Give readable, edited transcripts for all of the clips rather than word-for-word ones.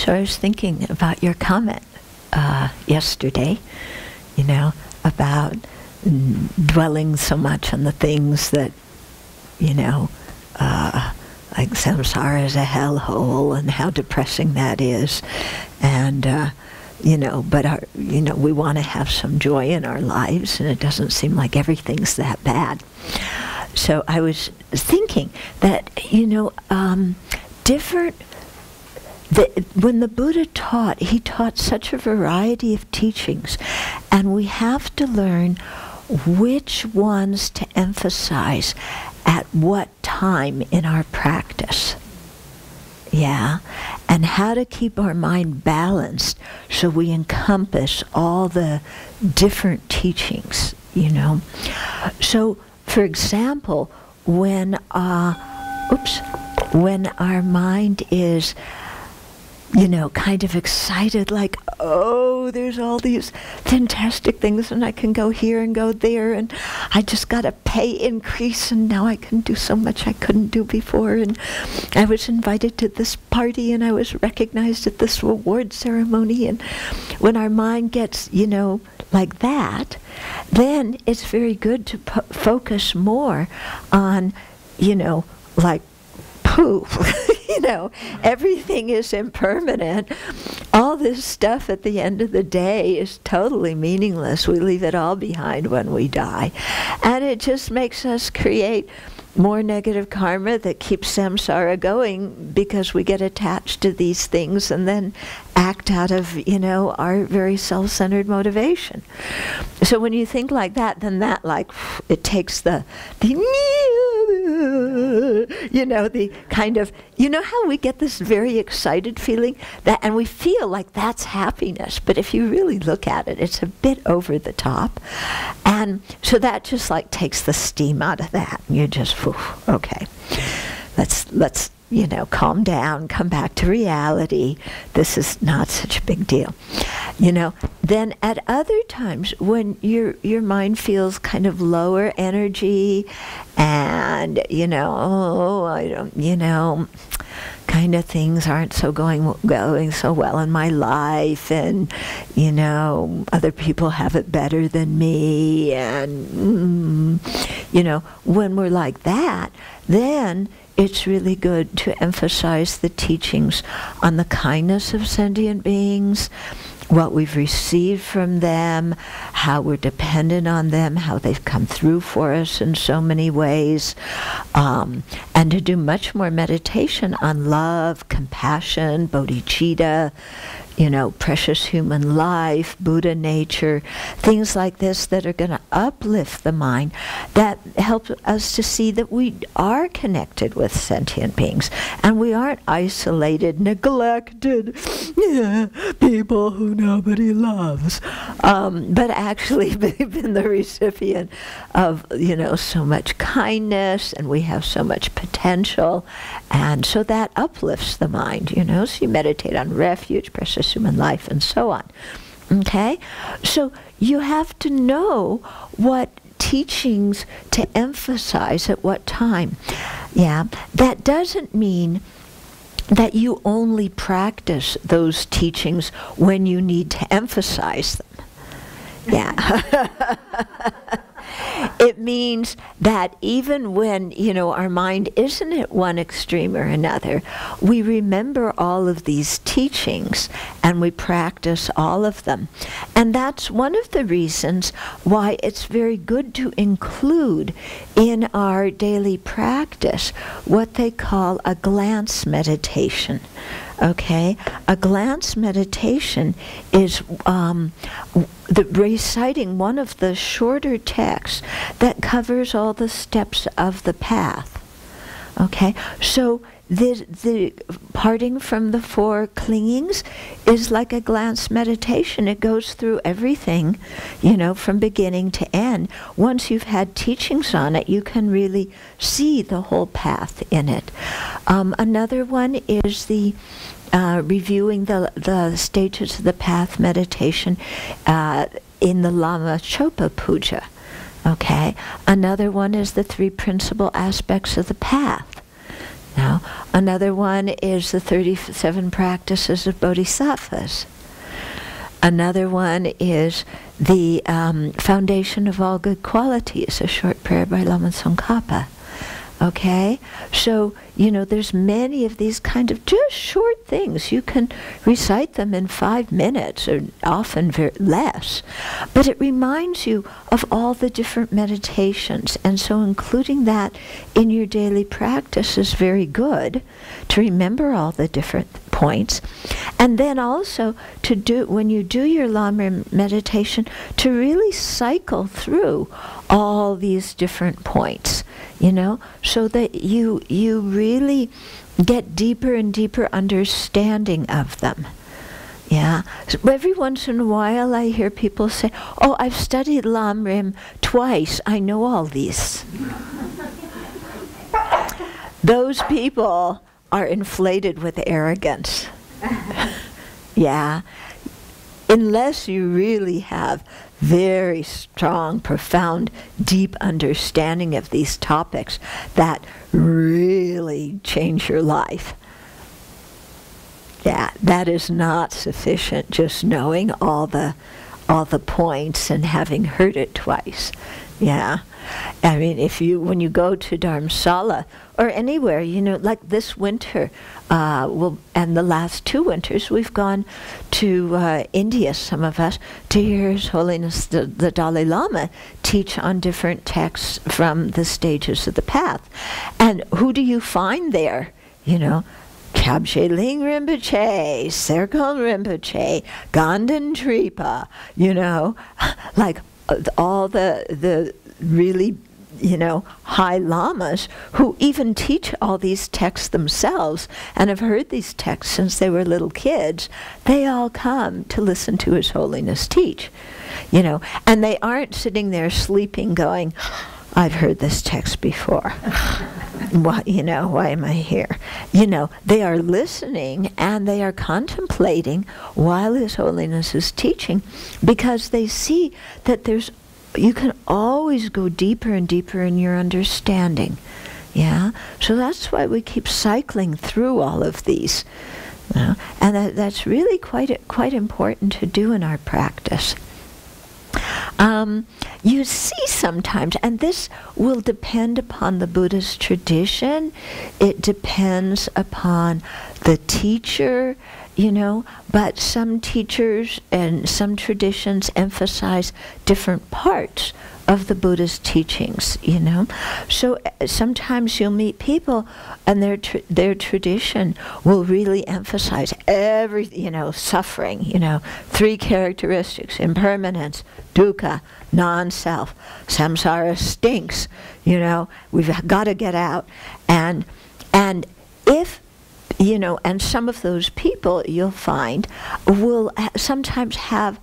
So I was thinking about your comment yesterday, about dwelling so much on the things that, like samsara is a hellhole and how depressing that is. And, but we want to have some joy in our lives, and it doesn't seem like everything's that bad. So I was thinking that, when the Buddha taught, he taught such a variety of teachings, and we have to learn which ones to emphasize at what time in our practice. Yeah, and how to keep our mind balanced so we encompass all the different teachings, So, for example, when our mind is kind of excited, like, oh, there's all these fantastic things, and I can go here and go there, and I just got a pay increase, and now I can do so much I couldn't do before, and I was invited to this party, and I was recognized at this reward ceremony. And when our mind gets, like that, then it's very good to focus more on, like, poof. Everything is impermanent. All this stuff at the end of the day is totally meaningless. We leave it all behind when we die. And it just makes us create more negative karma that keeps samsara going, because we get attached to these things and then act out of, our very self-centered motivation. So when you think like that, then that, like, it takes the kind of, how we get this very excited feeling, that, and we feel like that's happiness, but if you really look at it, it's a bit over the top. And so that just like takes the steam out of that. And you're just, okay, let's calm down, come back to reality. This is not such a big deal. Then at other times when your mind feels kind of lower energy, and kind of things aren't so going so well in my life, and other people have it better than me, and when we're like that, then it's really good to emphasize the teachings on the kindness of sentient beings, what we've received from them, how we're dependent on them, how they've come through for us in so many ways, and to do much more meditation on love, compassion, bodhicitta, precious human life, Buddha nature, things like this that are going to uplift the mind, that help us to see that we are connected with sentient beings, and we aren't isolated, neglected people who nobody loves, but actually we've been the recipient of, so much kindness, and we have so much potential, and so that uplifts the mind, so you meditate on refuge, precious human life, and so on. Okay? So you have to know what teachings to emphasize at what time. Yeah? That doesn't mean that you only practice those teachings when you need to emphasize them. Yeah. It means that even when, our mind isn't at one extreme or another, we remember all of these teachings and we practice all of them. And that's one of the reasons why it's very good to include in our daily practice what they call a glance meditation. Okay, a glance meditation is reciting one of the shorter texts that covers all the steps of the path. Okay, so the parting from the four clingings is like a glance meditation. It goes through everything, from beginning to end. Once you've had teachings on it, you can really see the whole path in it. Another one is the reviewing the stages of the path meditation in the Lama Chopa Puja. Okay. Another one is the three principal aspects of the path. Now, another one is the 37 practices of bodhisattvas. Another one is the foundation of all good qualities, a short prayer by Lama Tsongkhapa. Okay? So, there's many of these kind of just short things. You can recite them in 5 minutes, or often less. But it reminds you of all the different meditations. And so including that in your daily practice is very good, to remember all the different points. And then also to do, when you do your Lamrim meditation, to really cycle through all these different points, so that you really get deeper and deeper understanding of them. Yeah. So every once in a while I hear people say, "Oh, I've studied Lamrim twice. I know all these." Those people are inflated with arrogance. Yeah. Unless you really have very strong, profound, deep understanding of these topics that really change your life. Yeah, that is not sufficient, just knowing all the points and having heard it twice. Yeah. I mean, when you go to Dharamsala or anywhere, like this winter, and the last 2 winters, we've gone to India, some of us, to hear His Holiness the Dalai Lama teach on different texts from the stages of the path. And who do you find there? Kabje Ling Rinpoche, Serkon Rinpoche, Ganden Tripa, like all the really, high lamas who even teach all these texts themselves and have heard these texts since they were little kids. They all come to listen to His Holiness teach, and they aren't sitting there sleeping going, "I've heard this text before. Why am I here?" They are listening and they are contemplating while His Holiness is teaching, because they see that you can always go deeper and deeper in your understanding. Yeah? So that's why we keep cycling through all of these. And that's really quite important to do in our practice. You see sometimes, and this will depend upon the Buddhist tradition, it depends upon the teacher, but some teachers and some traditions emphasize different parts of the Buddhist teachings, So sometimes you'll meet people and their tradition will really emphasize suffering, 3 characteristics: impermanence, dukkha, non-self. Samsara stinks, we've got to get out. And if and some of those people you'll find will sometimes have,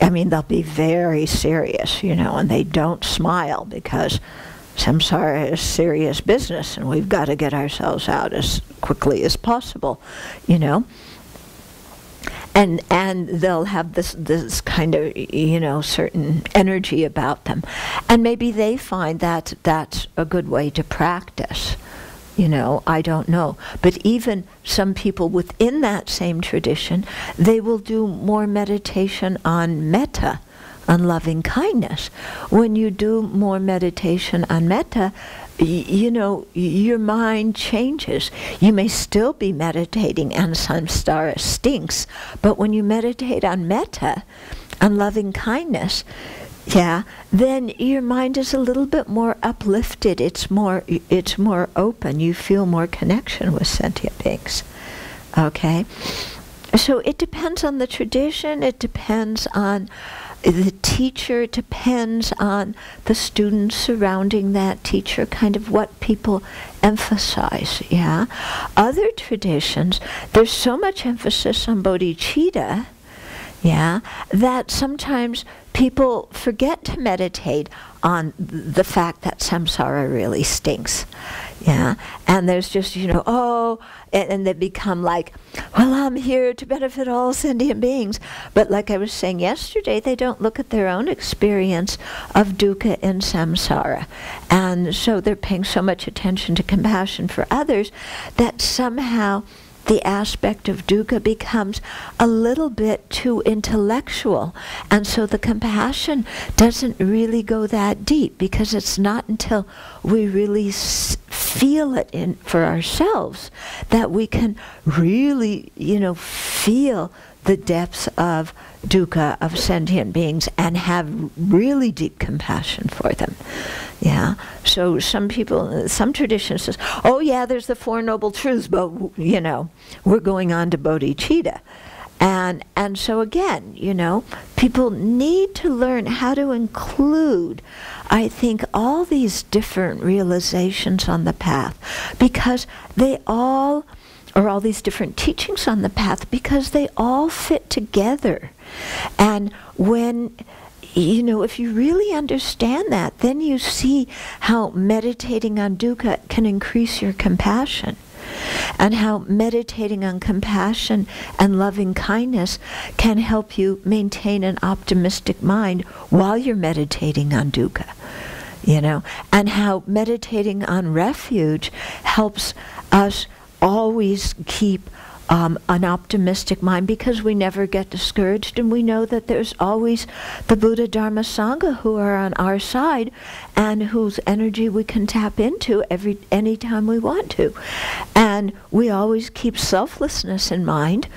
they'll be very serious, and they don't smile because samsara is serious business and we've got to get ourselves out as quickly as possible, And they'll have this kind of, certain energy about them. And maybe they find that that's a good way to practice. I don't know. But even some people within that same tradition, they will do more meditation on metta, on loving kindness. When you do more meditation on metta, your mind changes. You may still be meditating on samsara stinks, but when you meditate on metta, on loving kindness, then your mind is a little bit more uplifted. It's more open. You feel more connection with sentient beings. Okay? So it depends on the tradition. It depends on the teacher. It depends on the students surrounding that teacher, kind of what people emphasize, Other traditions, there's so much emphasis on bodhicitta, Yeah, that sometimes people forget to meditate on the fact that samsara really stinks. Yeah, and there's just, and they become like, well, I'm here to benefit all sentient beings. But like I was saying yesterday, they don't look at their own experience of dukkha in samsara. And so they're paying so much attention to compassion for others that somehow the aspect of dukkha becomes a little bit too intellectual. And so the compassion doesn't really go that deep, because it's not until we really feel it for ourselves that we can really, feel the depths of dukkha of sentient beings and have really deep compassion for them. Yeah. So some people, some traditions says, oh yeah, there's the Four Noble Truths, but we're going on to bodhicitta. And so again, people need to learn how to include, I think, all these different realizations on the path, because they all, or all these different teachings on the path, because they all fit together. And when, if you really understand that, then you see how meditating on dukkha can increase your compassion, and how meditating on compassion and loving kindness can help you maintain an optimistic mind while you're meditating on dukkha. And how meditating on refuge helps us always keep an optimistic mind, because we never get discouraged, and we know that there's always the Buddha, Dharma, Sangha who are on our side and whose energy we can tap into any time we want to. And we always keep selflessness in mind,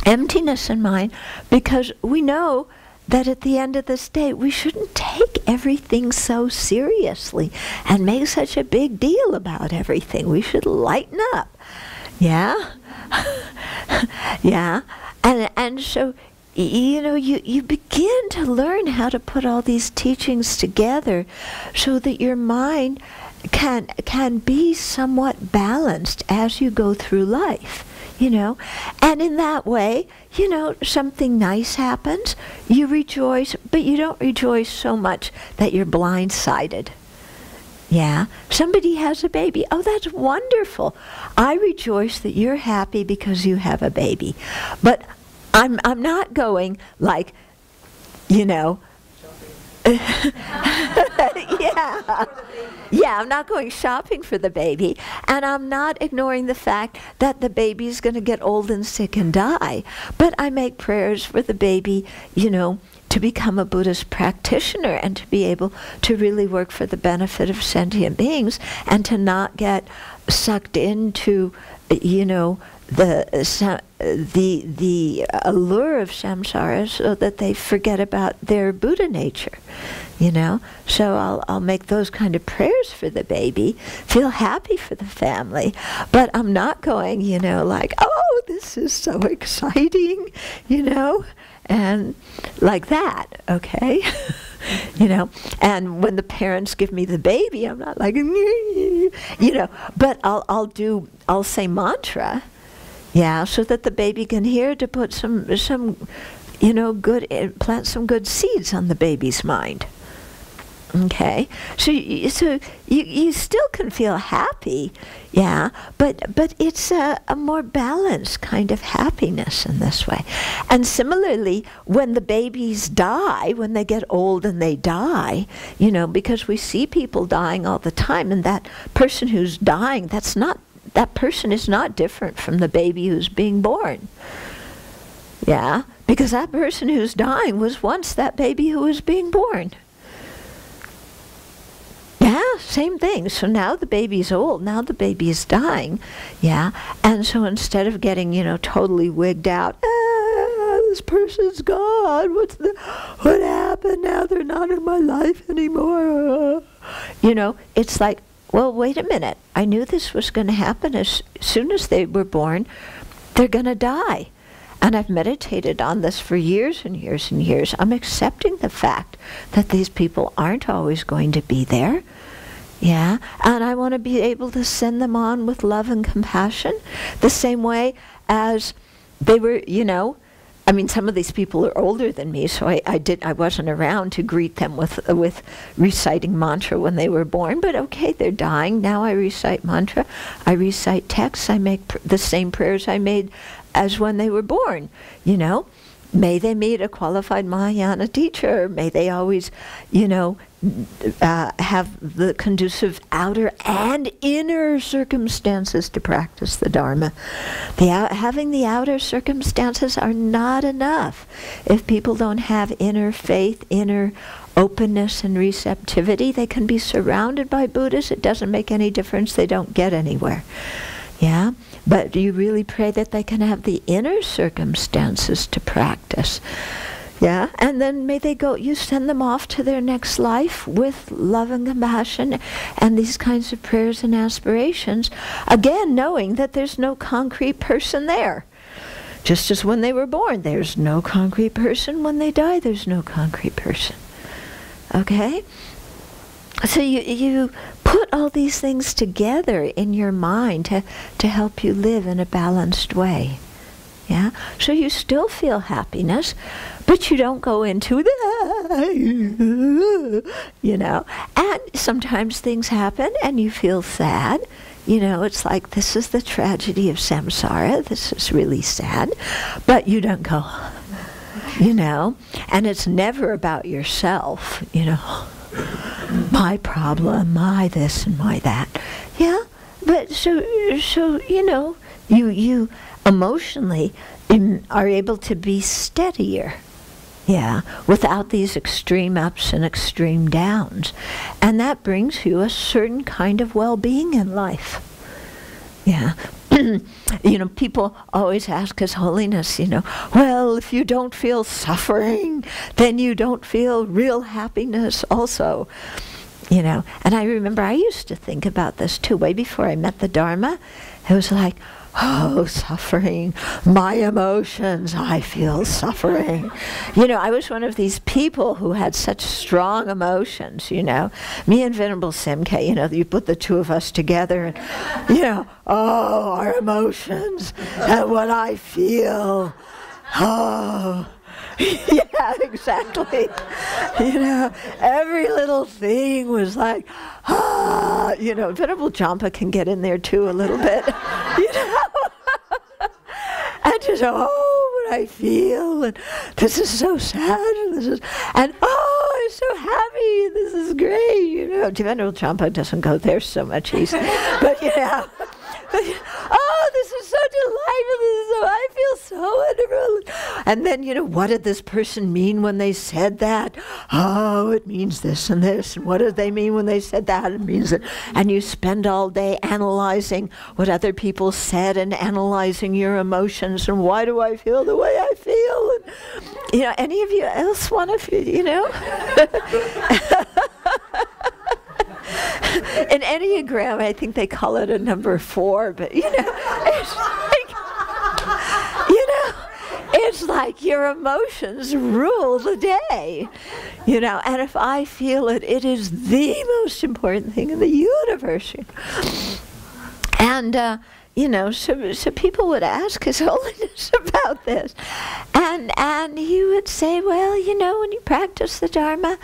emptiness in mind, because we know that at the end of this day we shouldn't take everything so seriously and make such a big deal about everything. We should lighten up. Yeah? Yeah. And so, you begin to learn how to put all these teachings together so that your mind can be somewhat balanced as you go through life. And in that way, something nice happens, you rejoice, but you don't rejoice so much that you're blindsided. Yeah, somebody has a baby. Oh, that's wonderful. I rejoice that you're happy because you have a baby. But I'm not going like, yeah. Yeah, I'm not going shopping for the baby, and I'm not ignoring the fact that the baby's going to get old and sick and die. But I make prayers for the baby, to become a Buddhist practitioner and to be able to really work for the benefit of sentient beings, and to not get sucked into, the allure of samsara, so that they forget about their Buddha nature. So I'll make those kind of prayers for the baby, feel happy for the family, but I'm not going, like, oh, this is so exciting, and like that, okay? And when the parents give me the baby, I'm not like, but I'll say mantra, yeah, so that the baby can hear, to put some good, plant some good seeds on the baby's mind. Okay, so you still can feel happy, yeah, but it's a more balanced kind of happiness in this way. And similarly, when the babies die, when they get old and they die, because we see people dying all the time, and that person who's dying, that person is not different from the baby who's being born. Yeah, because that person who's dying was once that baby who was being born. Yeah, same thing. So now the baby's old, now the baby is dying, yeah, and so instead of getting, totally wigged out, this person's gone, what happened, now they're not in my life anymore, it's like, well, wait a minute, I knew this was going to happen as soon as they were born, they're going to die. And I've meditated on this for years and years and years. I'm accepting the fact that these people aren't always going to be there. Yeah, and I want to be able to send them on with love and compassion, the same way as they were, I mean, some of these people are older than me, so I wasn't around to greet them with reciting mantra when they were born. But okay, they're dying. Now I recite mantra. I recite texts. I make the same prayers I made as when they were born, you know. May they meet a qualified Mahayana teacher. May they always, you know, have the conducive outer and inner circumstances to practice the Dharma. Having the outer circumstances are not enough. If people don't have inner faith, inner openness and receptivity, they can be surrounded by Buddhas. It doesn't make any difference. They don't get anywhere. Yeah? But you really pray that they can have the inner circumstances to practice. Yeah? And then may they go, you send them off to their next life with love and compassion and these kinds of prayers and aspirations, again knowing that there's no concrete person there. Just as when they were born, there's no concrete person. When they die, there's no concrete person. Okay? So you put all these things together in your mind to help you live in a balanced way. Yeah? So you still feel happiness, but you don't go into the, you know. And sometimes things happen and you feel sad. You know, it's like, this is the tragedy of samsara. This is really sad. But you don't go, you know. And it's never about yourself, you know. My problem, my this and my that. Yeah? But so you know, you emotionally are able to be steadier. Yeah, without these extreme ups and extreme downs. And that brings you a certain kind of well-being in life. Yeah. You know, people always ask His Holiness, you know, well, if you don't feel suffering, then you don't feel real happiness also. You know, and I remember I used to think about this too, way before I met the Dharma. It was like, oh, suffering, my emotions, I feel suffering. You know, I was one of these people who had such strong emotions, you know. Me and Venerable Simke, you know, you put the two of us together and, you know, oh, our emotions and what I feel, oh. Yeah, exactly. You know, every little thing was like, ah, you know, Venerable Jampa can get in there too a little bit, you know. And just, oh, what I feel, and this is so sad, and oh, I'm so happy, this is great, you know. Venerable Jampa doesn't go there so much, but you know. Oh, this is so delightful. I feel so wonderful. And then, you know, what did this person mean when they said that? Oh, it means this and this. And what did they mean when they said that? It means that. And you spend all day analyzing what other people said and analyzing your emotions and why do I feel the way I feel? And, you know, any of you else want to feel, you know? In Enneagram, I think they call it a number 4, but you know, it's like, you know, it's like your emotions rule the day, you know, and if I feel it, it is the most important thing in the universe. And, you know, so people would ask His Holiness about this, and he would say, well, you know, when you practice the Dharma,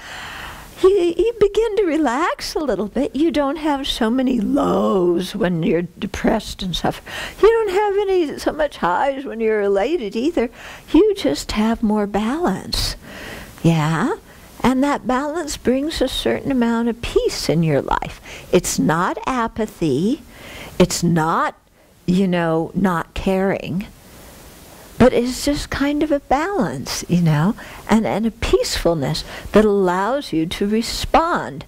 you begin to relax a little bit. You don't have so many lows when you're depressed and suffer. You don't have so much highs when you're elated either. You just have more balance. Yeah? And that balance brings a certain amount of peace in your life. It's not apathy. It's not, you know, not caring. But it's just kind of a balance, you know, and a peacefulness that allows you to respond,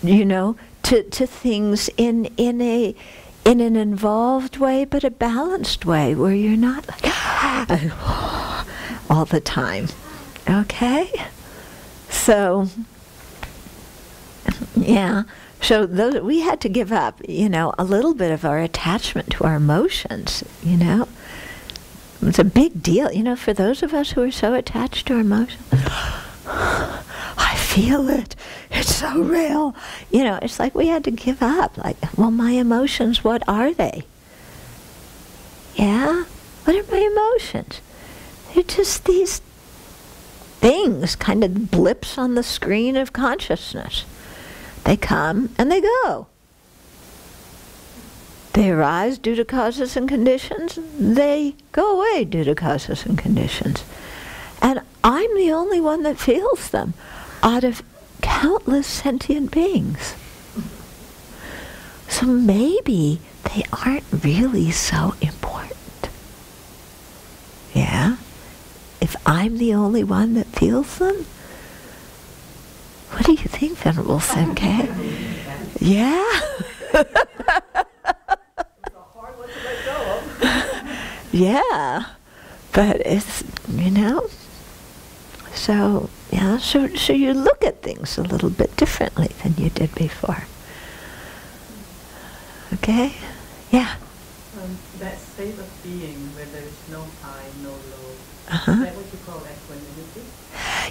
you know, to things in an involved way, but a balanced way where you're not like all the time. Okay? So, yeah. So we had to give up, you know, a little bit of our attachment to our emotions, you know. It's a big deal, you know, for those of us who are so attached to our emotions. I feel it. It's so real. You know, it's like we had to give up. Like, well, my emotions, what are they? Yeah? What are my emotions? They're just these things, kind of blips on the screen of consciousness. They come and they go. They arise due to causes and conditions. They go away due to causes and conditions. And I'm the only one that feels them out of countless sentient beings. So maybe they aren't really so important. Yeah? If I'm the only one that feels them? What do you think, Venerable Senke? Yeah? Yeah, but it's, you know, so, yeah, so you look at things a little bit differently than you did before. Okay? Yeah? That state of being where there is no high, no low, Uh-huh. is that what you call equanimity?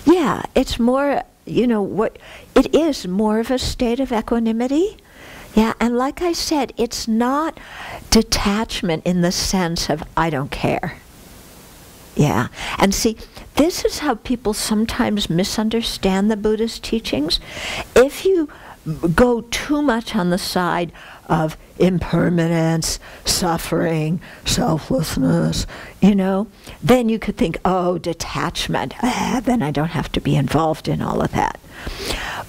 Yeah, it's more, you know, what it is more of a state of equanimity. Yeah, and like I said, it's not detachment in the sense of I don't care. Yeah, and see, this is how people sometimes misunderstand the Buddhist teachings. If you go too much on the side of impermanence, suffering, selflessness, you know, then you could think, oh, detachment, then I don't have to be involved in all of that.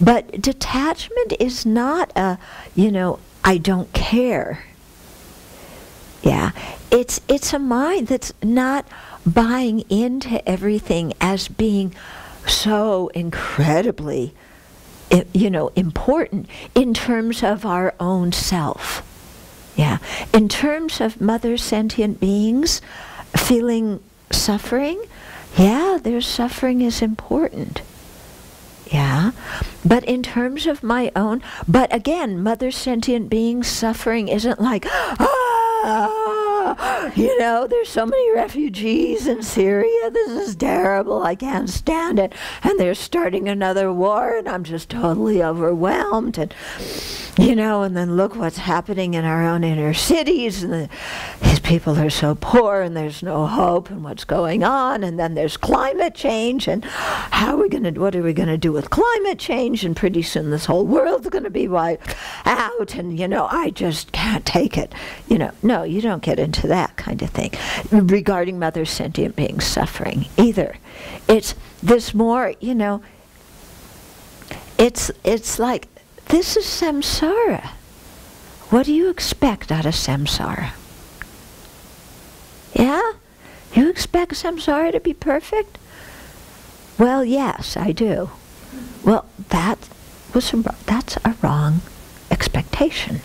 But detachment is not a, you know, I don't care. Yeah, it's a mind that's not buying into everything as being so incredibly, you know, important in terms of our own self. Yeah, in terms of mother sentient beings feeling suffering, yeah, their suffering is important. Yeah, but in terms of my own, but again, mother sentient beings suffering isn't like, you know, there's so many refugees in Syria, this is terrible, I can't stand it, and they're starting another war, and I'm just totally overwhelmed, and, you know, and then look what's happening in our own inner cities, and these people are so poor, and there's no hope, and what's going on, and then there's climate change, and what are we going to do with climate change, and pretty soon this whole world's going to be wiped out, and, you know, I just can't take it. You know, no, you don't get into that kind of thing regarding mother sentient beings suffering either. It's this more, you know, it's like, this is samsara. What do you expect out of samsara? Yeah? You expect samsara to be perfect? Well, yes, I do. Well, that's a wrong expectation,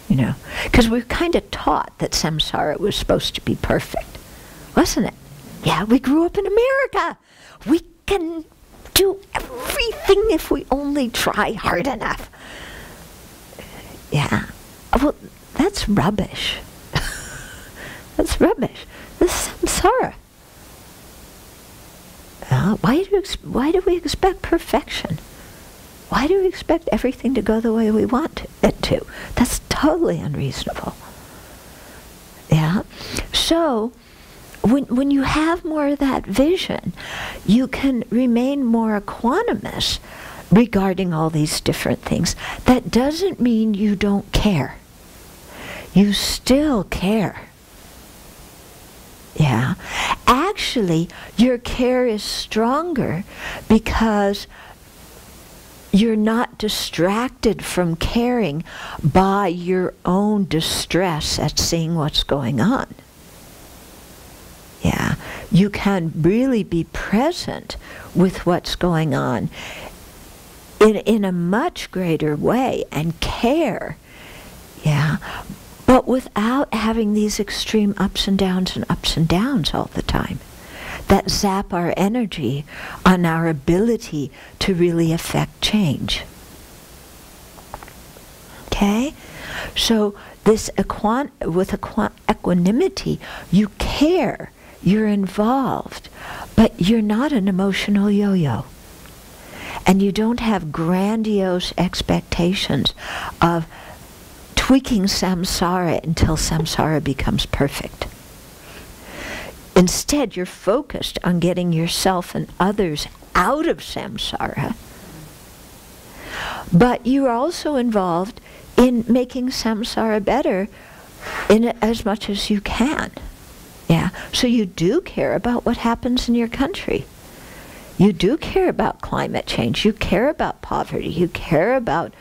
you know, because we're kind of taught that samsara was supposed to be perfect, wasn't it? Yeah, we grew up in America. We can do everything if we only try hard enough. Yeah, well, that's rubbish. That's rubbish. This is samsara. Why do we expect perfection? Why do we expect everything to go the way we want it to? That's totally unreasonable. Yeah? So, when you have more of that vision, you can remain more equanimous regarding all these different things. That doesn't mean you don't care. You still care. Yeah. Actually, your care is stronger because you're not distracted from caring by your own distress at seeing what's going on. Yeah. You can really be present with what's going on in a much greater way and care. Yeah. But without having these extreme ups and downs all the time that zap our energy on our ability to really affect change. Okay? So this equanimity, you care, you're involved, but you're not an emotional yo-yo. And you don't have grandiose expectations of tweaking samsara until samsara becomes perfect. Instead, you're focused on getting yourself and others out of samsara. But you're also involved in making samsara better in as much as you can. Yeah. So you do care about what happens in your country. You do care about climate change. You care about poverty. You care about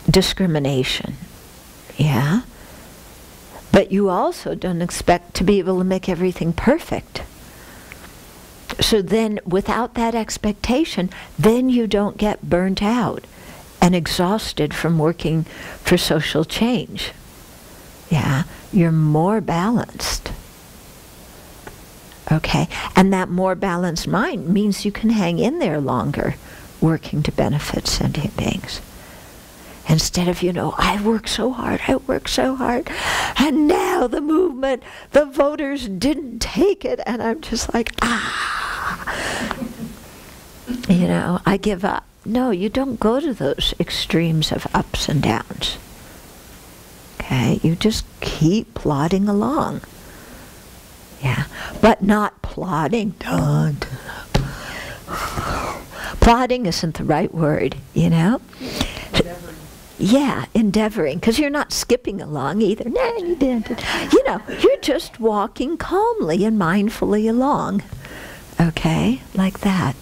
discrimination. Yeah. But you also don't expect to be able to make everything perfect. So then, without that expectation, then you don't get burnt out and exhausted from working for social change. Yeah, you're more balanced. Okay, and that more balanced mind means you can hang in there longer, working to benefit sentient beings. Instead of, I work so hard, and now the movement, the voters didn't take it, and I'm just like, I give up. No, you don't go to those extremes of ups and downs. Okay, you just keep plodding along. Yeah, but not plodding. Plodding isn't the right word, Yeah, endeavoring, because you're not skipping along either. No, you didn't. You're just walking calmly and mindfully along. Okay, like that.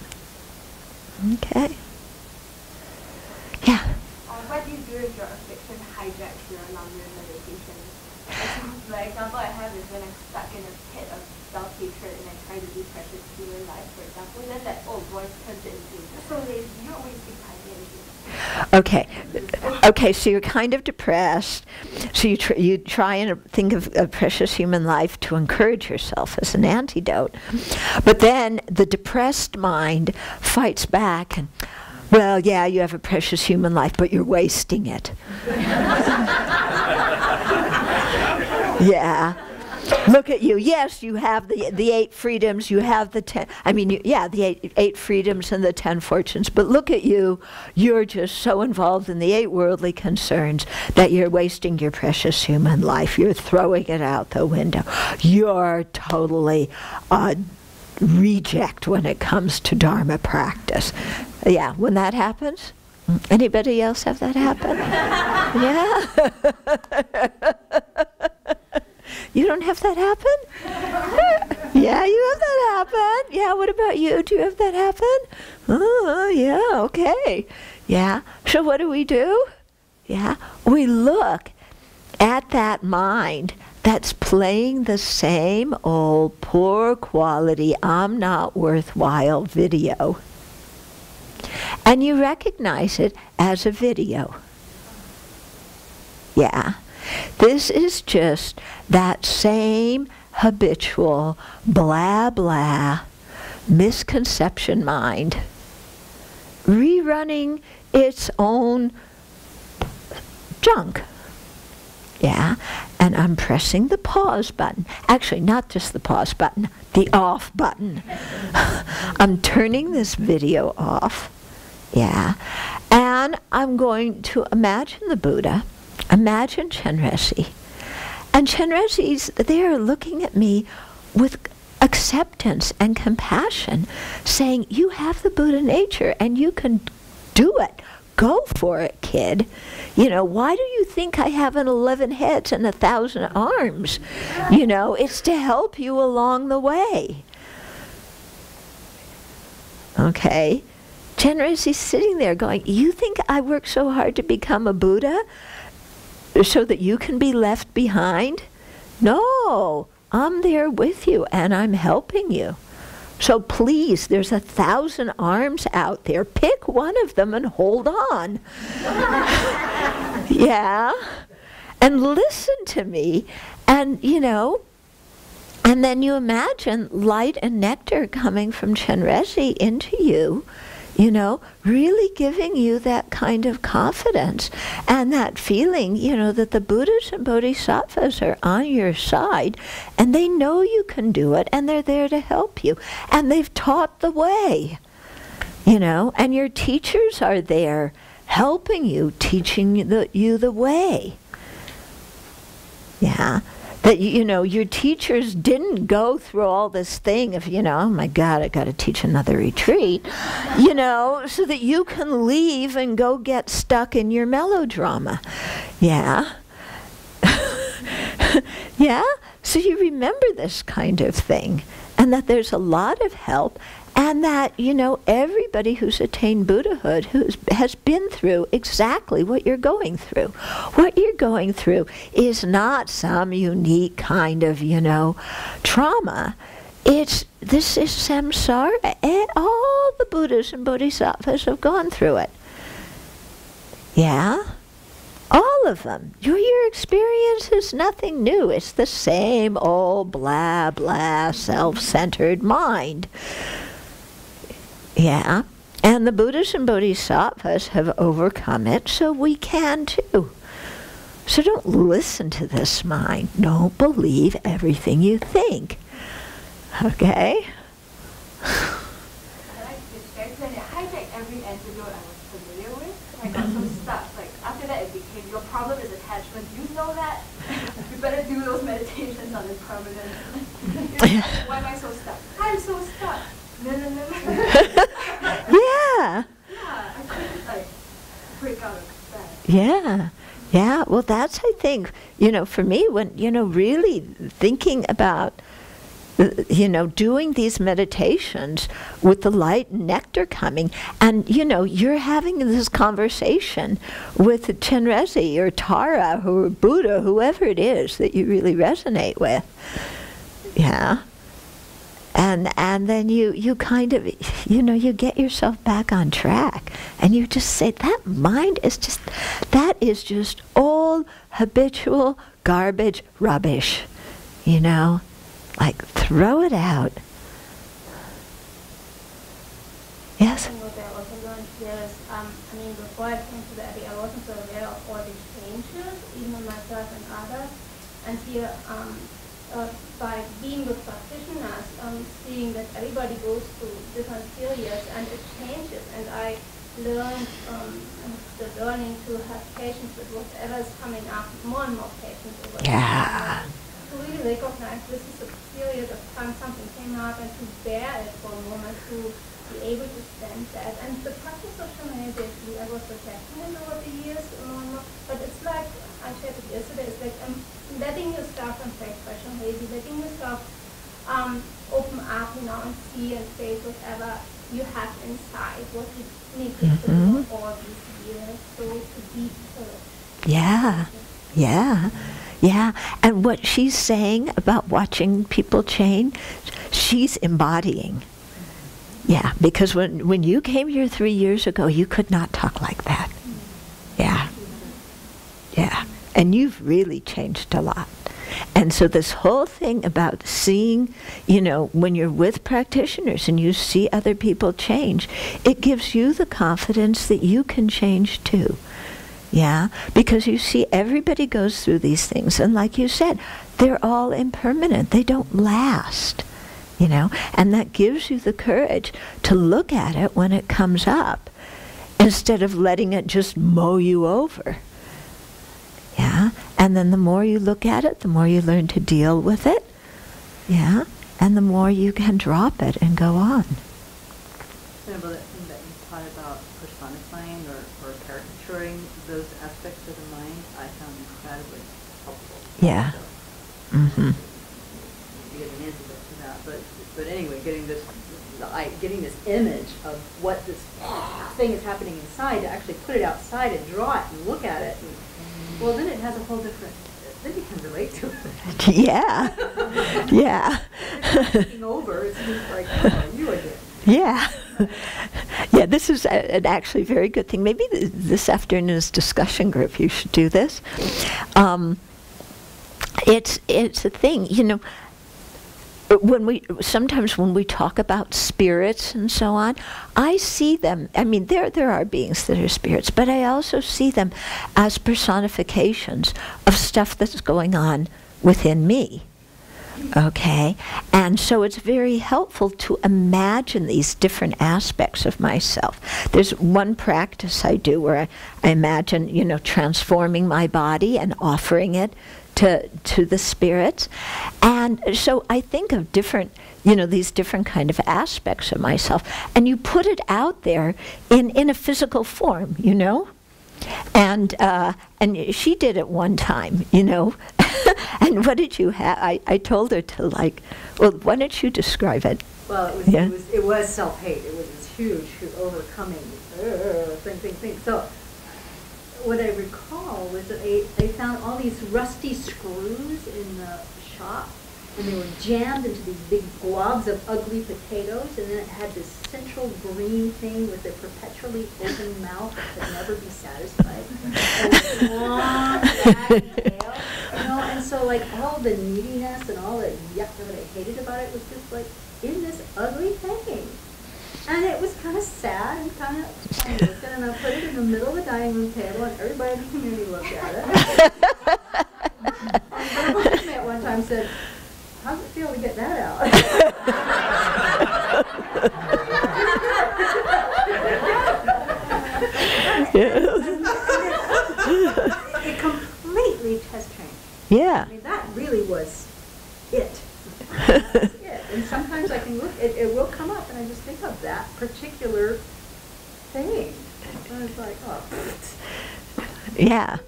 Okay. Yeah. What do you do if your affliction hijacks your longer meditation? The example I have is when I'm stuck in a pit of self-hatred and I try to do precious human life, for example, then that old voice turns it into, you're so lazy, you're wasting time and energy. Okay, so you're kind of depressed, so you try and think of a precious human life to encourage yourself as an antidote. But then the depressed mind fights back and, well, yeah, you have a precious human life, but you're wasting it. Yeah. Look at you. Yes, you have the 8 freedoms. You have the 10. The eight freedoms and the 10 fortunes. But look at you. You're just so involved in the 8 worldly concerns that you're wasting your precious human life. You're throwing it out the window. You're totally a reject when it comes to Dharma practice. Yeah, when that happens. Anybody else have that happen? Yeah. You don't have that happen? Yeah, you have that happen. Yeah, what about you? Do you have that happen? Oh, yeah, okay. Yeah. So what do? Yeah. We look at that mind that's playing the same old poor quality, I'm not worthwhile video. And you recognize it as a video. Yeah. This is just that same habitual blah blah misconception mind rerunning its own junk. Yeah, and I'm pressing the pause button. Actually, not just the pause button, the off button. I'm turning this video off. Yeah, and I'm going to imagine the Buddha. Imagine Chenrezig. And Chenrezig's there looking at me with acceptance and compassion, saying, you have the Buddha nature and you can do it. Go for it, kid. Why do you think I have 11 heads and 1,000 arms? It's to help you along the way. Okay? Chenrezig's sitting there going, you think I work so hard to become a Buddha so that you can be left behind? No, I'm there with you and I'm helping you. So please, there's 1,000 arms out there. Pick one of them and hold on. Yeah? And listen to me. And, and then you imagine light and nectar coming from Chenrezig into you, really giving you that kind of confidence and that feeling, that the Buddhas and Bodhisattvas are on your side and they know you can do it and they're there to help you and they've taught the way, and your teachers are there helping you, teaching you the way. Yeah. That, you know, your teachers didn't go through all this thing of, you know, oh my God, I got to teach another retreat, you know, so that you can leave and go get stuck in your melodrama. Yeah. Yeah? So you remember this kind of thing, and that there's a lot of help, and that, you know, everybody who's attained Buddhahood has been through exactly what you're going through. What you're going through is not some unique kind of, you know, trauma. This is samsara. All the Buddhas and Bodhisattvas have gone through it. Yeah? All of them. Your experience is nothing new. It's the same old blah, blah, self-centered mind. Yeah. And the Buddhas and Bodhisattvas have overcome it, so we can too. So don't listen to this mind. Don't believe everything you think. Okay? When it hijacked every antidote I was familiar with, I got so stuck. Like after that, it became your problem is attachment. You know that. You better do those meditations on impermanence. Why am I so stuck? I'm so stuck. No. Yeah. Yeah, I couldn't like break out of that. Yeah. Yeah. Well, that's, I think, you know, for me, when, you know, really thinking about, you know, doing these meditations with the light and nectar coming, and, you know, you're having this conversation with Chenrezig or Tara or Buddha, whoever it is that you really resonate with. Yeah. And then you kind of, you know, you get yourself back on track, and you just say, that mind is just, that is just old, habitual, garbage, rubbish, you know? Like, throw it out. Yes? What I also learned here is, I mean, before I came to the Abbey, I wasn't so aware of all these changes, even in myself and others. And here, by being with practitioners, seeing that everybody goes through different periods and it changes, and I learned, I'm still learning to have patience with whatever is coming up, more and more patience over Yeah. to really recognize this is a period of time something came up, and to bear it for a moment, to be able to stand that. And the practice of Chenrezig, I was reflecting it over the years more and more, but it's like, I shared it yesterday, it's like letting yourself embrace by Chenrezig, letting yourself open up, you know, and see and face whatever you have inside, what you need to do all these years, so to be courage. Yeah. Yeah. Yeah. And what she's saying about watching people change, she's embodying. Yeah. Because when you came here 3 years ago, you could not talk like that. Yeah. Yeah. And you've really changed a lot. And so this whole thing about seeing, you know, when you're with practitioners and you see other people change, it gives you the confidence that you can change too. Yeah, because you see everybody goes through these things, and like you said, they're all impermanent. They don't last, you know, and that gives you the courage to look at it when it comes up instead of letting it just mow you over. Yeah, and then the more you look at it, the more you learn to deal with it. Yeah, and the more you can drop it and go on. Remember that thing that you taught about personifying or caricaturing those aspects of the mind, I found incredibly helpful. Yeah. So, you get an answer to that, but anyway, getting this image of what this thing is happening inside, to actually put it outside and draw it and look at it, and, well, then it has a whole different. Then you can relate to it. Yeah. Yeah. Taking over, it's just like, oh, you again. Yeah. Yeah, this is an actually very good thing. Maybe this afternoon's discussion group, you should do this. It's a thing, you know, sometimes when we talk about spirits and so on, I see them, I mean, there are beings that are spirits, but I also see them as personifications of stuff that's going on within me. Okay, and so it's very helpful to imagine these different aspects of myself. There's one practice I do where I imagine, you know, transforming my body and offering it to the spirits. And so I think of different, these different kind of aspects of myself, and you put it out there in a physical form, And she did it one time, And what did you have? I told her to why don't you describe it? Well, it was self-hate. It was this huge overcoming thing. So what I recall was that they found all these rusty screws in the shop, and they were jammed into these big globs of ugly potatoes, and then it had this central green thing with a perpetually open mouth that could never be satisfied, and this long black tail, and so all the neediness and all the yuck that I hated about it was just in this ugly thing. And it was kind of sad and kind of looking, and I put it in the middle of the dining room table, and everybody in the community looked at it. And one person at one time said, "How's it feel to get that out?" It completely has changed. Yeah. I mean, that really was it. That's it. And sometimes I can look, it will come up, and I just think of that particular thing. And it's like, oh. Yeah.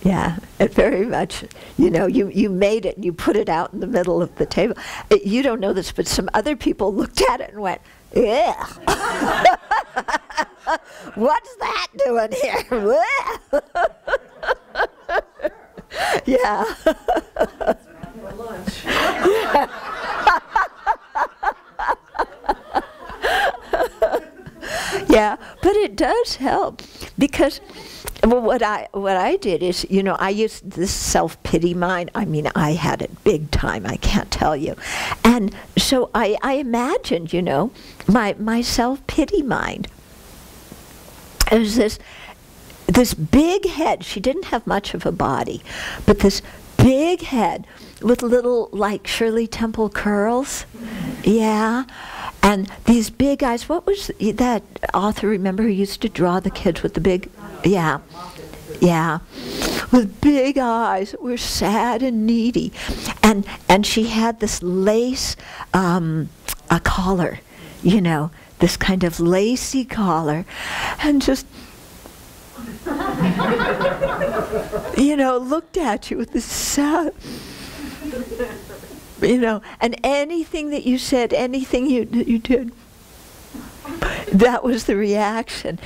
Yeah, it very much, you made it, and you put it out in the middle of the table. You don't know this, but some other people looked at it and went, yeah. What's that doing here? Yeah. For lunch. Yeah, but it does help because what I did is, I used this self-pity mind. I mean, I had it big time, I can't tell you. And so I imagined, my self-pity mind. It was this big head. She didn't have much of a body, but this big head with little, Shirley Temple curls. Yeah. And these big eyes. What was that author, remember, who used to draw the kids with the big, yeah, with big eyes that were sad and needy. And she had this lace, a collar, this kind of lacy collar, and just, looked at you with this sad, and anything that you said, anything that you did, that was the reaction,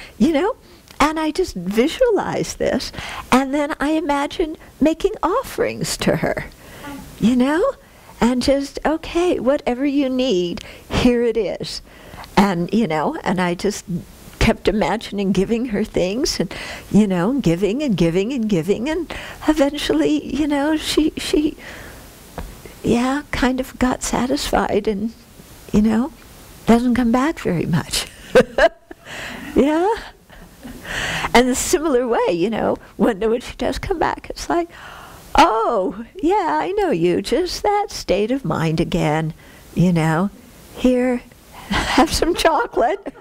And I just visualized this, and then I imagined making offerings to her, and just, okay, whatever you need, here it is. And, and I just kept imagining giving her things, and, giving and giving and giving, and eventually, she kind of got satisfied and, doesn't come back very much. Yeah. And a similar way, when she does come back, it's like, oh, yeah, I know you, just that state of mind again, here, have some chocolate.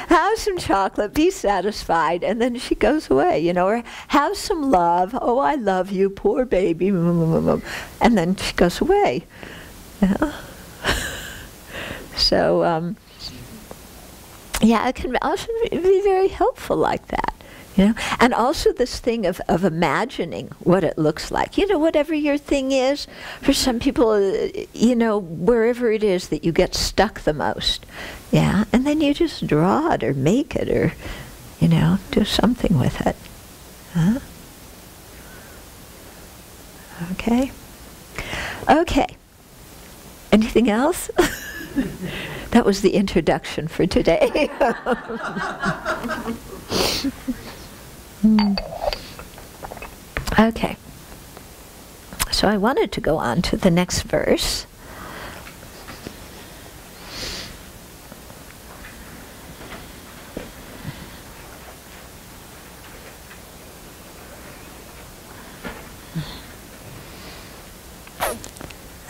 Have some chocolate, be satisfied, and then she goes away, or have some love. Oh, I love you, poor baby. And then she goes away. So, it can also be very helpful like that, And also this thing of imagining what it looks like. Whatever your thing is, for some people, wherever it is that you get stuck the most. Yeah, and then you just draw it or make it or, do something with it. Huh? Okay. Okay. Anything else? That was the introduction for today. Okay. So I wanted to go on to the next verse.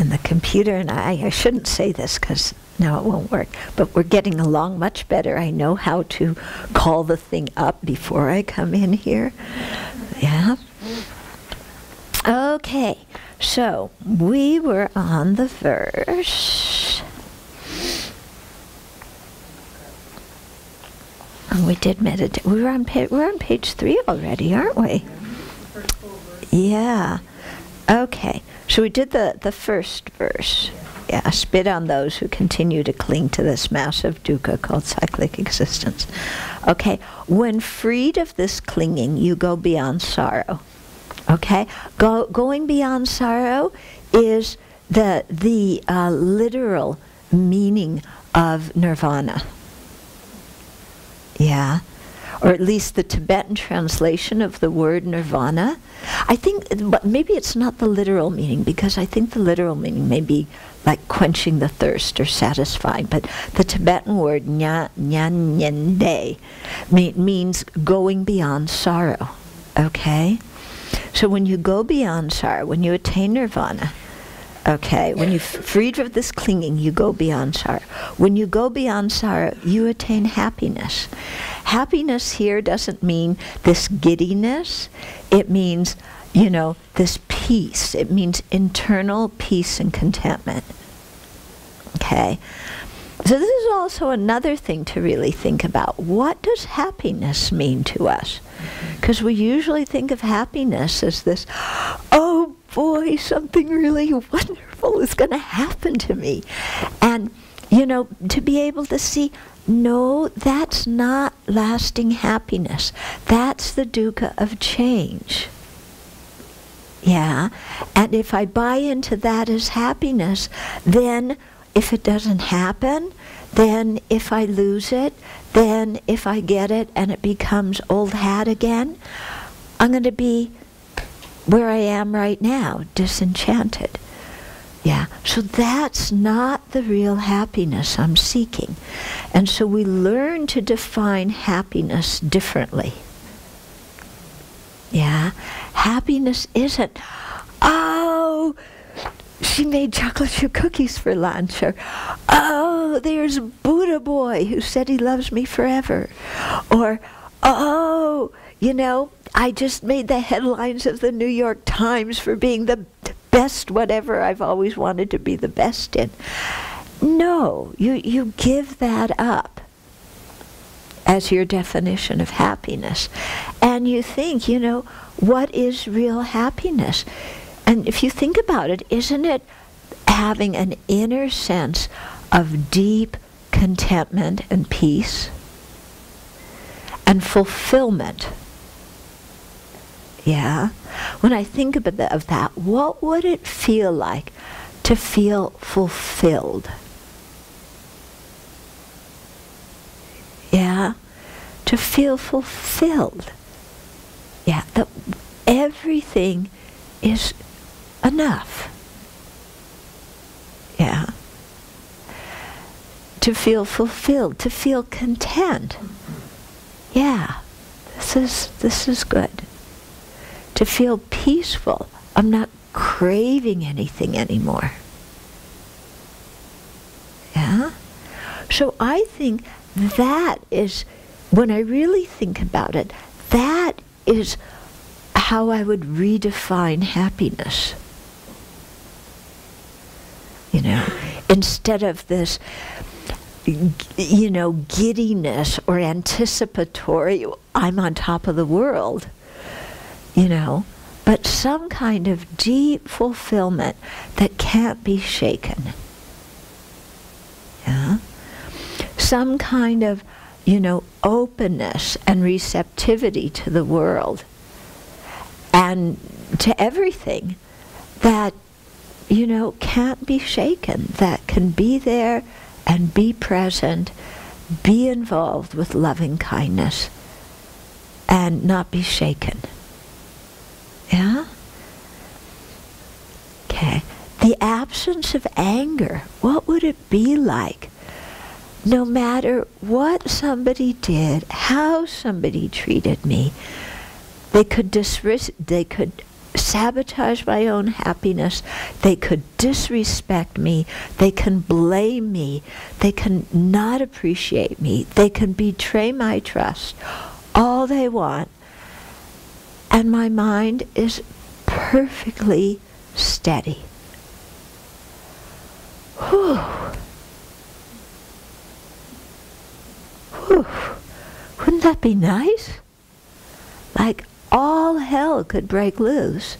And the computer and I shouldn't say this because now it won't work, but we're getting along much better. I know how to call the thing up before I come in here. Yeah. Okay, so we were on the verse. And we did meditate. We're on page 3 already, aren't we? Yeah. Okay. So we did the first verse. Yeah, spit on those who continue to cling to this massive dukkha called cyclic existence. Okay, when freed of this clinging, you go beyond sorrow. Okay, going beyond sorrow is the literal meaning of nirvana. Yeah. Or at least the Tibetan translation of the word nirvana. I think, but maybe it's not the literal meaning, because I think the literal meaning may be like quenching the thirst or satisfying. But the Tibetan word nyanyende means going beyond sorrow. Okay? So when you go beyond sorrow, when you attain nirvana, okay, when you're freed from this clinging, you go beyond sorrow. When you go beyond sorrow, you attain happiness. Happiness here doesn't mean this giddiness. It means, this peace. It means internal peace and contentment. Okay? So this is also another thing to really think about. What does happiness mean to us? Because we usually think of happiness as this, oh boy, something really wonderful is going to happen to me. And, to be able to see, no, that's not lasting happiness. That's the dukkha of change. Yeah? And if I buy into that as happiness, then if it doesn't happen, then if I lose it, then if I get it and it becomes old hat again, I'm going to be where I am right now, disenchanted. Yeah, so that's not the real happiness I'm seeking. And so we learn to define happiness differently. Yeah, happiness isn't, oh, she made chocolate chip cookies for lunch, or, oh, there's Buddha boy who said he loves me forever, or, oh, I just made the headlines of the New York Times for being the best whatever I've always wanted to be the best in. No, you give that up as your definition of happiness. And you think, what is real happiness? And if you think about it, isn't it having an inner sense of deep contentment and peace and fulfillment? Yeah? When I think of that, what would it feel like to feel fulfilled? Yeah? To feel fulfilled. Yeah, that everything is enough. Yeah. To feel fulfilled, to feel content. Yeah, this is good. To feel peaceful. I'm not craving anything anymore. Yeah? So I think that is, when I really think about it, that is how I would redefine happiness. Instead of this, giddiness or anticipatory, I'm on top of the world, but some kind of deep fulfillment that can't be shaken. Yeah? Some kind of, openness and receptivity to the world and to everything that, can't be shaken, that can be there and be present, be involved with loving kindness, and not be shaken. Yeah? Okay. The absence of anger, what would it be like? No matter what somebody did, how somebody treated me, they could sabotage my own happiness, they could disrespect me, they can blame me, they can not appreciate me, they can betray my trust, all they want, and my mind is perfectly steady. Whew. Whew. Wouldn't that be nice? Like all hell could break loose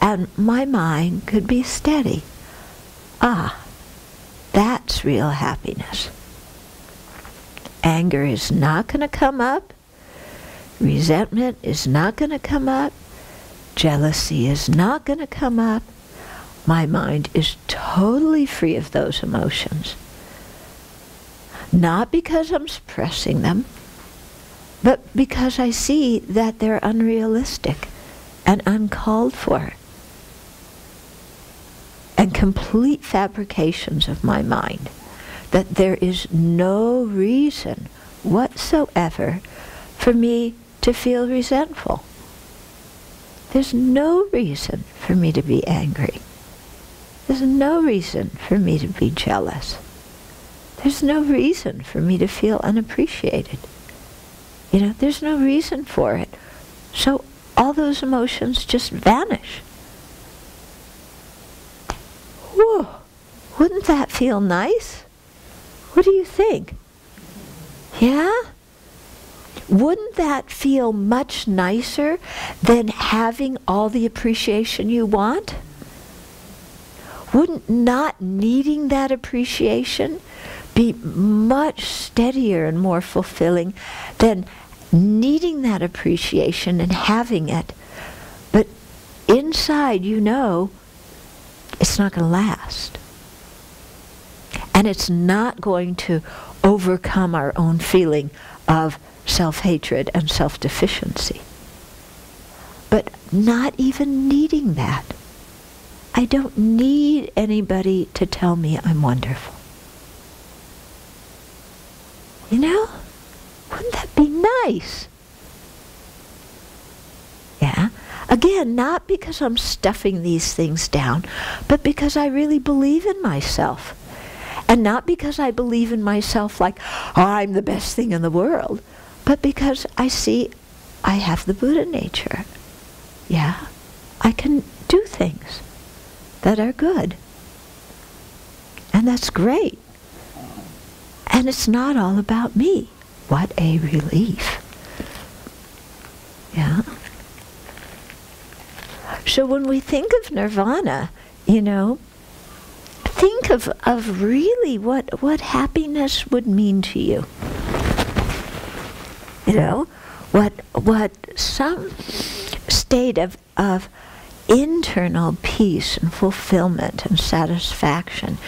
and my mind could be steady. Ah, that's real happiness. Anger is not going to come up. Resentment is not going to come up. Jealousy is not going to come up. My mind is totally free of those emotions. Not because I'm suppressing them, but because I see that they're unrealistic and uncalled for and complete fabrications of my mind, that there is no reason whatsoever for me to feel resentful. There's no reason for me to be angry. There's no reason for me to be jealous. There's no reason for me to feel unappreciated. You know, there's no reason for it. So all those emotions just vanish. Whoa, wouldn't that feel nice? What do you think? Yeah? Wouldn't that feel much nicer than having all the appreciation you want? Wouldn't not needing that appreciation be much steadier and more fulfilling than needing that appreciation and having it, but inside you know it's not going to last. And it's not going to overcome our own feeling of self-hatred and self-deficiency. But not even needing that. I don't need anybody to tell me I'm wonderful. You know? Wouldn't that be nice? Yeah? Again, not because I'm stuffing these things down, but because I really believe in myself. And not because I believe in myself like, oh, I'm the best thing in the world, but because I see I have the Buddha nature. Yeah? I can do things that are good. And that's great. And it's not all about me. What a relief. Yeah? So when we think of nirvana, you know, think of really what happiness would mean to you. You know, what some state of internal peace and fulfillment and satisfaction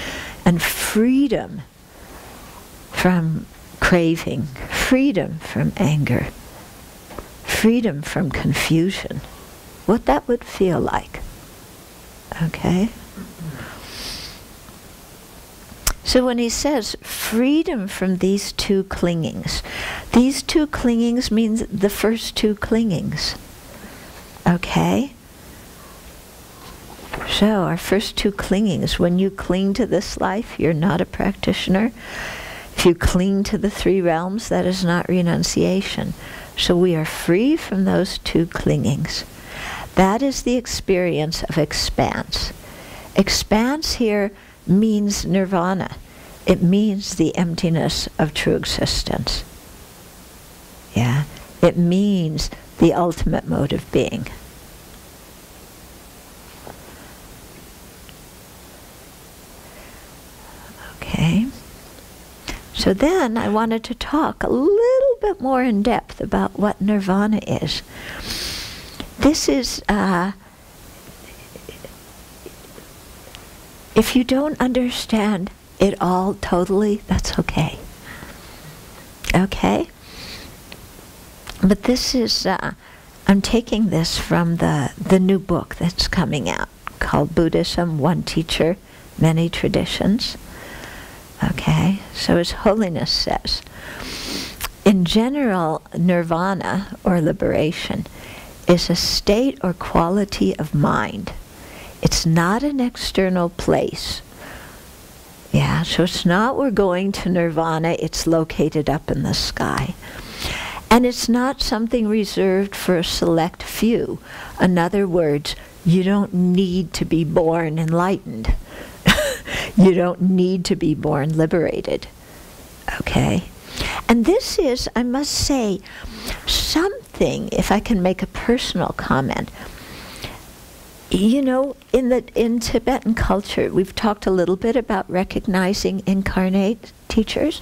and freedom from craving, freedom from anger, freedom from confusion, what that would feel like. Okay? So when he says freedom from these two clingings means the first two clingings. Okay? So our first two clingings, when you cling to this life, you're not a practitioner. If you cling to the three realms, that is not renunciation. So we are free from those two clingings. That is the experience of expanse. Expanse here means nirvana. It means the emptiness of true existence. Yeah? It means the ultimate mode of being. Okay? So then I wanted to talk a little bit more in depth about what nirvana is. This is, if you don't understand it all totally, that's okay. Okay? But this is, I'm taking this from the new book that's coming out called Buddhism, One Teacher, Many Traditions. Okay? So His Holiness says, in general, nirvana, or liberation, is a state or quality of mind. It's not an external place. Yeah, so it's not we're going to nirvana, it's located up in the sky. And it's not something reserved for a select few. In other words, you don't need to be born enlightened. You don't need to be born liberated. Okay? And this is, I must say, something, if I can make a personal comment. You know, in Tibetan culture, we've talked a little bit about recognizing incarnate teachers.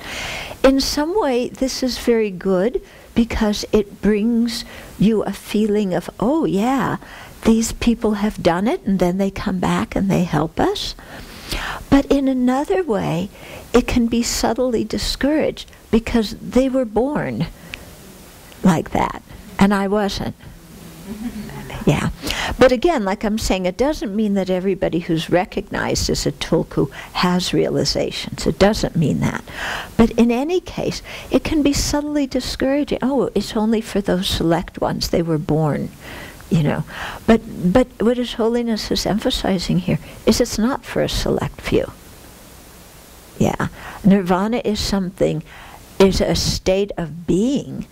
In some way, this is very good because it brings you a feeling of, oh yeah, these people have done it, and then they come back and they help us. But in another way, it can be subtly discouraged because they were born like that, and I wasn't. Yeah. But again, like I'm saying, it doesn't mean that everybody who's recognized as a tulku has realizations. It doesn't mean that. But in any case, it can be subtly discouraging. Oh, it's only for those select ones. They were born, you know. But what His Holiness is emphasizing here is it's not for a select few. Yeah. Nirvana is something, is a state of being,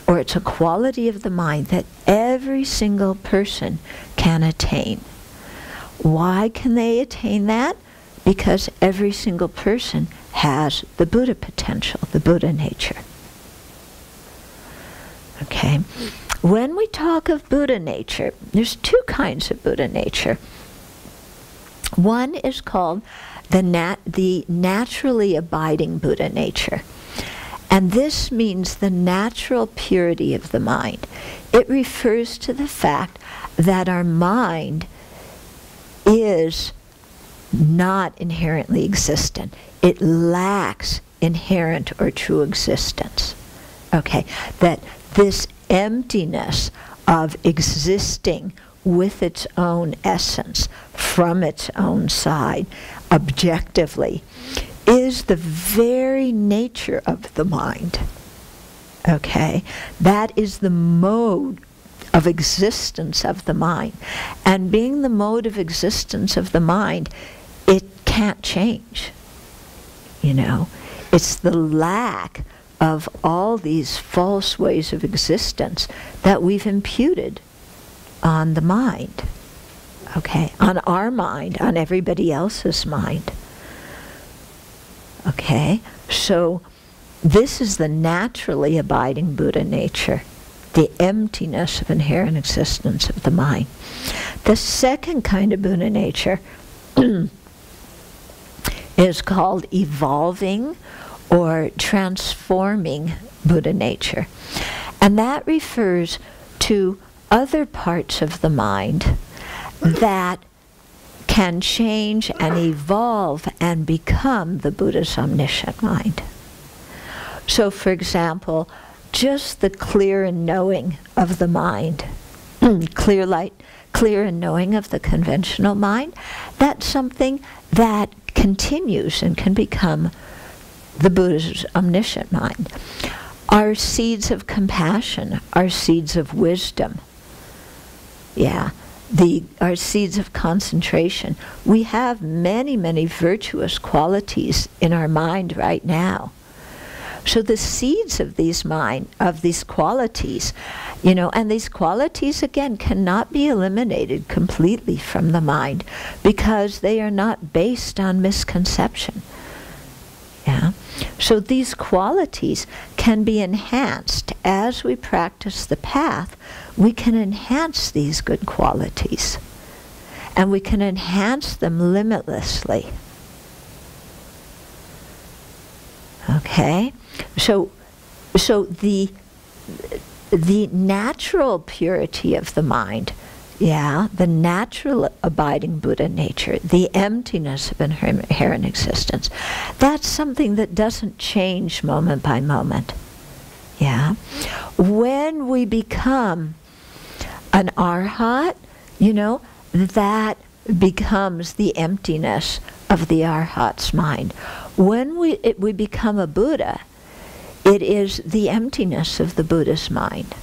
or it's a quality of the mind that every single person can attain. Why can they attain that? Because every single person has the Buddha potential, the Buddha nature. Okay. When we talk of Buddha nature, there's two kinds of Buddha nature. One is called the naturally abiding Buddha nature. And this means the natural purity of the mind. It refers to the fact that our mind is not inherently existent. It lacks inherent or true existence. Okay, that this emptiness of existing with its own essence, from its own side, objectively, is the very nature of the mind. Okay? That is the mode of existence of the mind. And being the mode of existence of the mind, it can't change. You know? It's the lack of all these false ways of existence that we've imputed on the mind. Okay? On our mind, on everybody else's mind. Okay, so this is the naturally abiding Buddha nature, the emptiness of inherent existence of the mind. The second kind of Buddha nature is called evolving or transforming Buddha nature. And that refers to other parts of the mind that can change and evolve and become the Buddha's omniscient mind. So, for example, just the clear and knowing of the mind, clear and knowing of the conventional mind, that's something that continues and can become the Buddha's omniscient mind. Our seeds of compassion, our seeds of wisdom, yeah, our seeds of concentration. We have many, many virtuous qualities in our mind right now. So the seeds of these qualities, you know, and these qualities again cannot be eliminated completely from the mind because they are not based on misconception. Yeah. So these qualities can be enhanced as we practice the path. We can enhance these good qualities, and we can enhance them limitlessly. Okay, so the natural purity of the mind, yeah, the natural abiding Buddha nature, the emptiness of inherent existence, that's something that doesn't change moment by moment. Yeah, when we become an arhat, you know, that becomes the emptiness of the arhat's mind. When we become a Buddha, it is the emptiness of the Buddha's mind,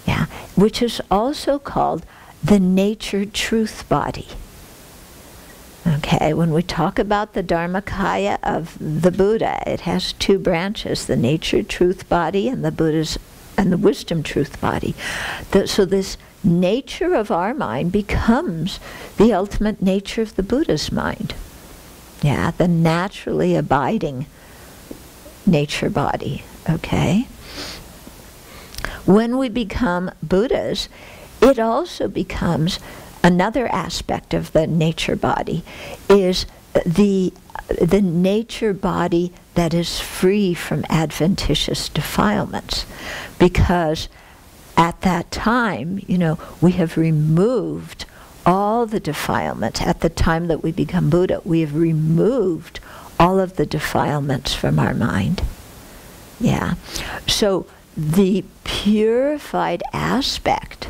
yeah, which is also called the nature truth body. Okay, when we talk about the Dharmakaya of the Buddha, it has two branches: the nature truth body and the wisdom truth body. So this nature of our mind becomes the ultimate nature of the Buddha's mind. Yeah, the naturally abiding nature body, okay? When we become Buddhas, it also becomes another aspect of the nature body, is the nature body that is free from adventitious defilements. Because at that time, we have removed all the defilements. At the time that we become Buddha, we have removed all of the defilements from our mind. Yeah. So the purified aspect,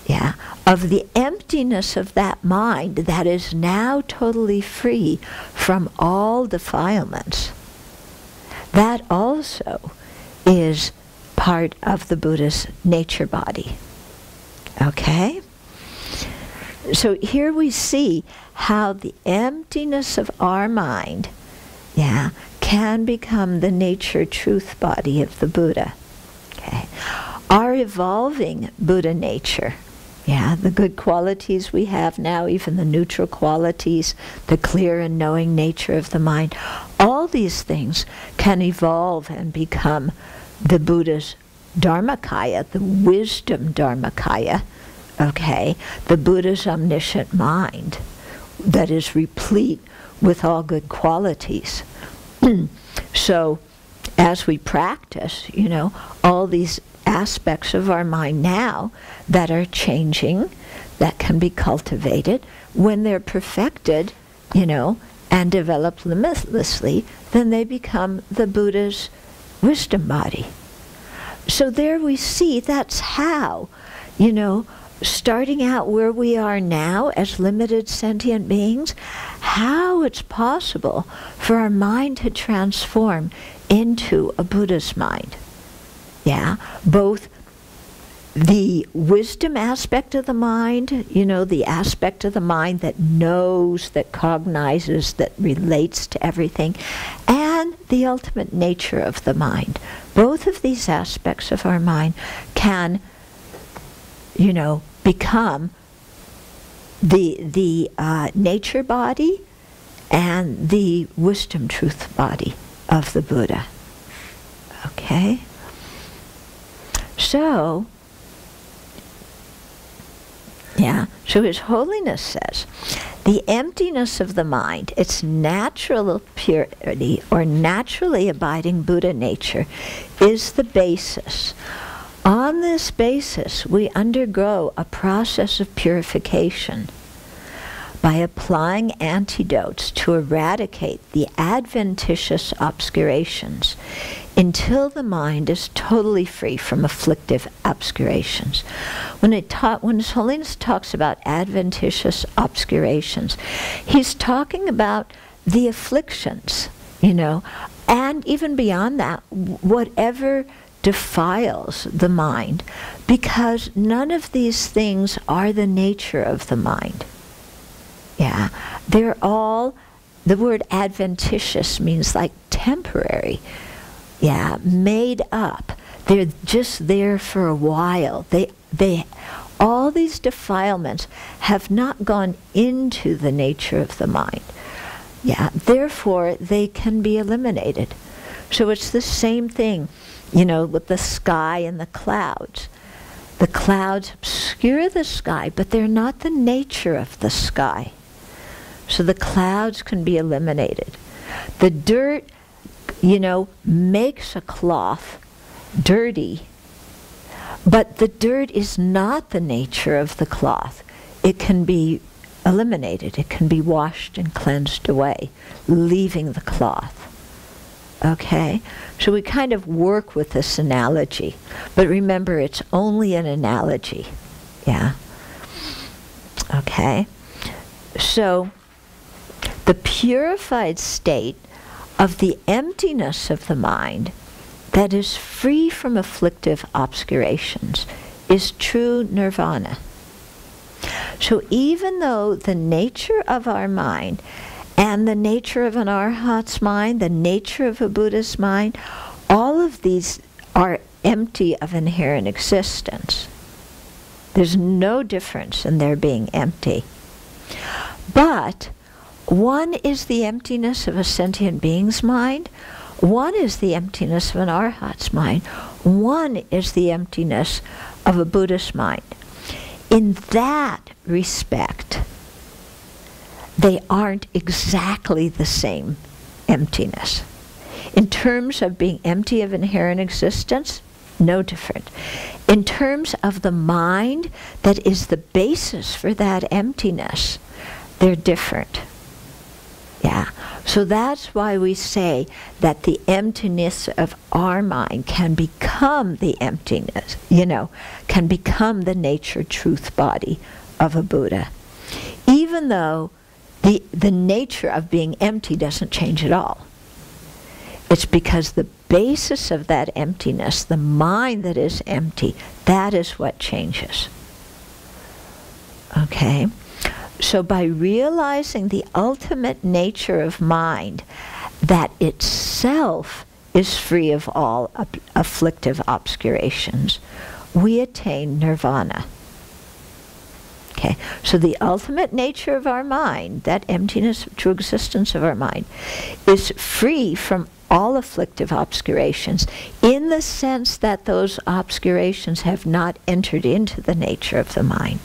yeah, of the emptiness of that mind that is now totally free from all defilements, that also is part of the Buddha's nature body. Okay? So here we see how the emptiness of our mind, yeah, can become the nature truth body of the Buddha. Okay? Our evolving Buddha nature, yeah, the good qualities we have now, even the neutral qualities, the clear and knowing nature of the mind, all these things can evolve and become the Buddha's Dharmakaya, the wisdom Dharmakaya, okay, the Buddha's omniscient mind that is replete with all good qualities. So as we practice, all these aspects of our mind now that are changing, that can be cultivated, when they're perfected, and developed limitlessly, then they become the Buddha's wisdom body. So there we see that's how, starting out where we are now as limited sentient beings, how it's possible for our mind to transform into a Buddha's mind. Yeah, both the wisdom aspect of the mind, the aspect of the mind that knows, that cognizes, that relates to everything, and the ultimate nature of the mind. Both of these aspects of our mind can, become the nature body and the wisdom truth body of the Buddha. Okay? So, so His Holiness says, the emptiness of the mind, its natural purity or naturally abiding Buddha nature, is the basis. On this basis, we undergo a process of purification by applying antidotes to eradicate the adventitious obscurations until the mind is totally free from afflictive obscurations. When His Holiness talks about adventitious obscurations, he's talking about the afflictions, and even beyond that, whatever defiles the mind, because none of these things are the nature of the mind. Yeah, they're all, the word adventitious means like temporary, made up. They're just there for a while. All these defilements have not gone into the nature of the mind. Therefore they can be eliminated. So it's the same thing, with the sky and the clouds. The clouds obscure the sky, but they're not the nature of the sky. So the clouds can be eliminated. The dirt, makes a cloth dirty, but the dirt is not the nature of the cloth. It can be eliminated. It can be washed and cleansed away, leaving the cloth. Okay? So we kind of work with this analogy. But remember, it's only an analogy. Yeah? Okay? So, the purified state of the emptiness of the mind that is free from afflictive obscurations is true nirvana. So even though the nature of our mind and the nature of an arhat's mind, the nature of a Buddha's mind, all of these are empty of inherent existence. There's no difference in their being empty. But one is the emptiness of a sentient being's mind. One is the emptiness of an arhat's mind. One is the emptiness of a Buddhist mind. In that respect, they aren't exactly the same emptiness. In terms of being empty of inherent existence, no different. In terms of the mind that is the basis for that emptiness, they're different. Yeah. So that's why we say that the emptiness of our mind can become the emptiness, can become the nature truth body of a Buddha. Even though the nature of being empty doesn't change at all. It's because the basis of that emptiness, the mind that is empty, that is what changes. Okay? So by realizing the ultimate nature of mind, that itself is free of all afflictive obscurations, we attain nirvana. Okay, so the ultimate nature of our mind, that emptiness, true existence of our mind, is free from all afflictive obscurations in the sense that those obscurations have not entered into the nature of the mind.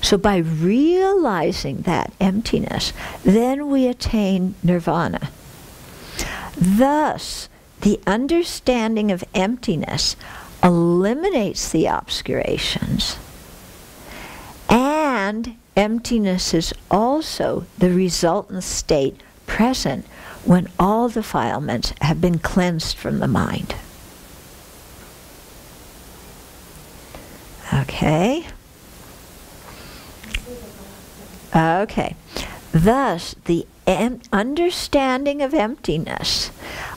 So by realizing that emptiness, then we attain nirvana. Thus, the understanding of emptiness eliminates the obscurations, and emptiness is also the resultant state present when all defilements have been cleansed from the mind. Okay? Okay. Thus, the understanding of emptiness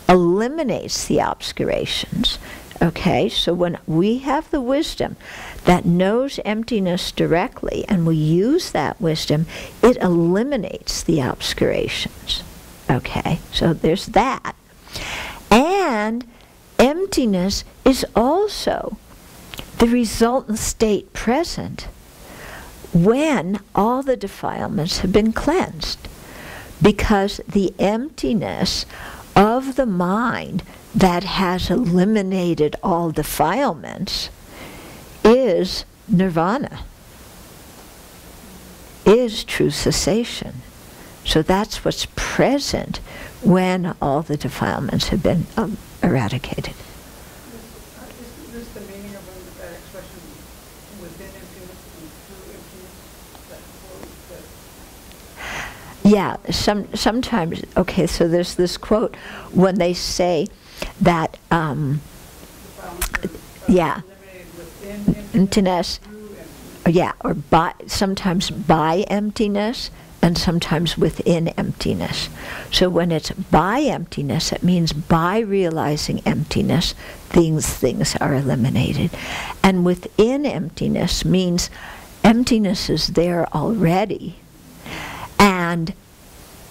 eliminates the obscurations. Okay, so when we have the wisdom that knows emptiness directly and we use that wisdom, it eliminates the obscurations. Okay, so there's that. And emptiness is also the resultant state present when all the defilements have been cleansed, because the emptiness of the mind that has eliminated all defilements is nirvana, is true cessation. So that's what's present when all the defilements have been eradicated. Is this the meaning of that expression, within emptiness and through emptiness? Yeah, sometimes, okay, so there's this quote when they say that, emptiness, yeah, or sometimes by emptiness, and sometimes within emptiness. So when it's by emptiness, it means by realizing emptiness, things are eliminated. And within emptiness means emptiness is there already. And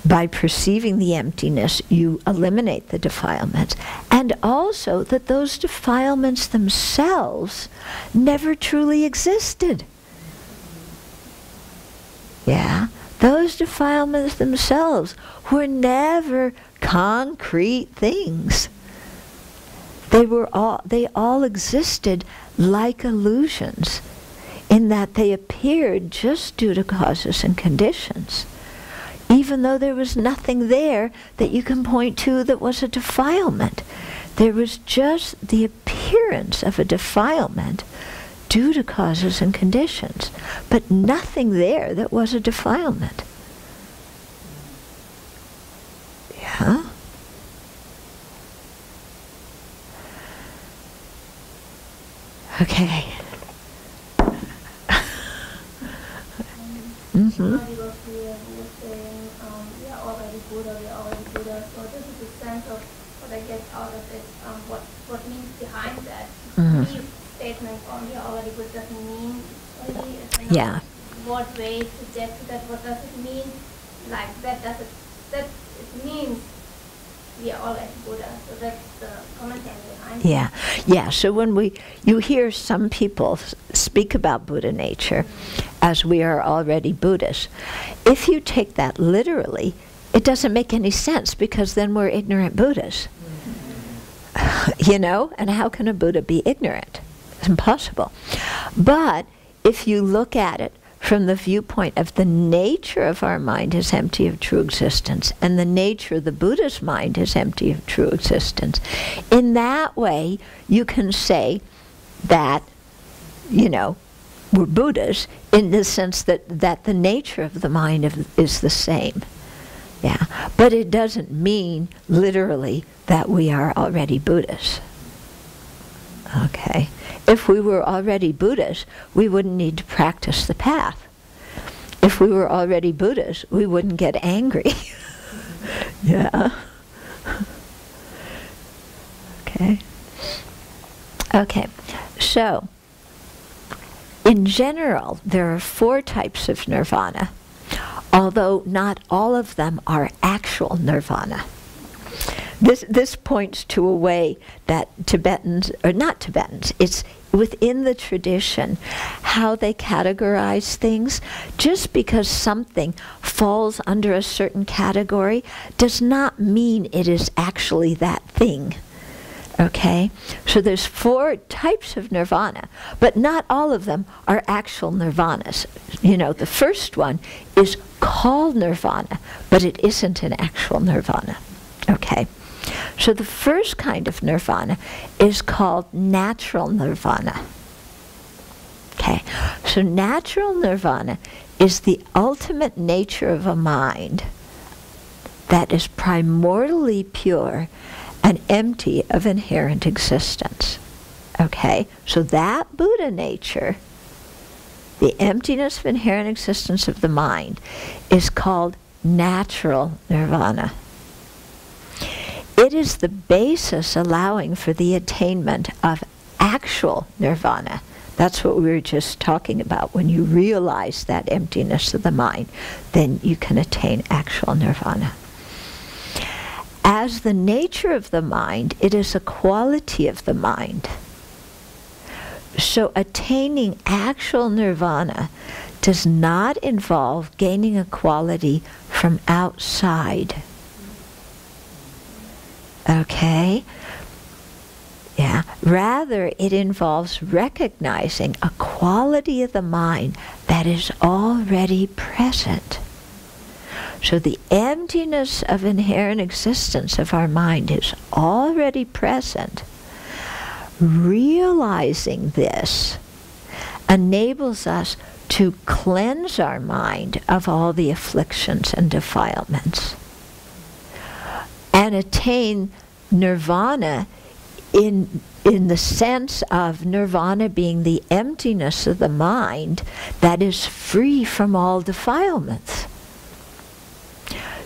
by perceiving the emptiness, you eliminate the defilements. And also that those defilements themselves never truly existed. Yeah? Those defilements themselves were never concrete things. They all existed like illusions, in that they appeared just due to causes and conditions, even though there was nothing there that you can point to that was a defilement. There was just the appearance of a defilement due to causes and conditions, but nothing there that was a defilement. Yeah? Okay. Mm-hmm. We were saying, we are already Buddha, so this is the sense of what I get out of it, what means behind that. Mm-hmm. Statement on we are already Buddha doesn't mean really, yeah. What way to get to that, what does it mean? Like that it means we are already Buddha. So that's the commentary behind Yeah, yeah. So when you hear some people speak about Buddha nature as we are already Buddhas, if you take that literally, it doesn't make any sense, because then we're ignorant Buddhas. You know, and how can a Buddha be ignorant? It's impossible. But if you look at it from the viewpoint of the nature of our mind is empty of true existence, and the nature of the Buddha's mind is empty of true existence, in that way you can say that, you know, we're Buddhas in the sense that the nature of the mind is the same. Yeah, but it doesn't mean literally that we are already Buddhas. Okay. If we were already Buddhas, we wouldn't need to practice the path. If we were already Buddhas, we wouldn't get angry. Yeah. Okay. Okay. So, in general, there are 4 types of nirvana, although not all of them are actual nirvana. This points to a way that Tibetans, or not Tibetans, it's within the tradition, how they categorize things. Just because something falls under a certain category does not mean it is actually that thing. Okay? So there's 4 types of nirvana, but not all of them are actual nirvanas. You know, the first one is called nirvana, but it isn't an actual nirvana. Okay? So the first kind of nirvana is called natural nirvana. Okay, so natural nirvana is the ultimate nature of a mind that is primordially pure and empty of inherent existence. Okay, so that Buddha nature, the emptiness of inherent existence of the mind, is called natural nirvana. It is the basis allowing for the attainment of actual nirvana. That's what we were just talking about. When you realize that emptiness of the mind, then you can attain actual nirvana. As the nature of the mind, it is a quality of the mind. So attaining actual nirvana does not involve gaining a quality from outside. Okay? Yeah. Rather, it involves recognizing a quality of the mind that is already present. So the emptiness of inherent existence of our mind is already present. Realizing this enables us to cleanse our mind of all the afflictions and defilements, and attain nirvana in the sense of nirvana being the emptiness of the mind that is free from all defilements.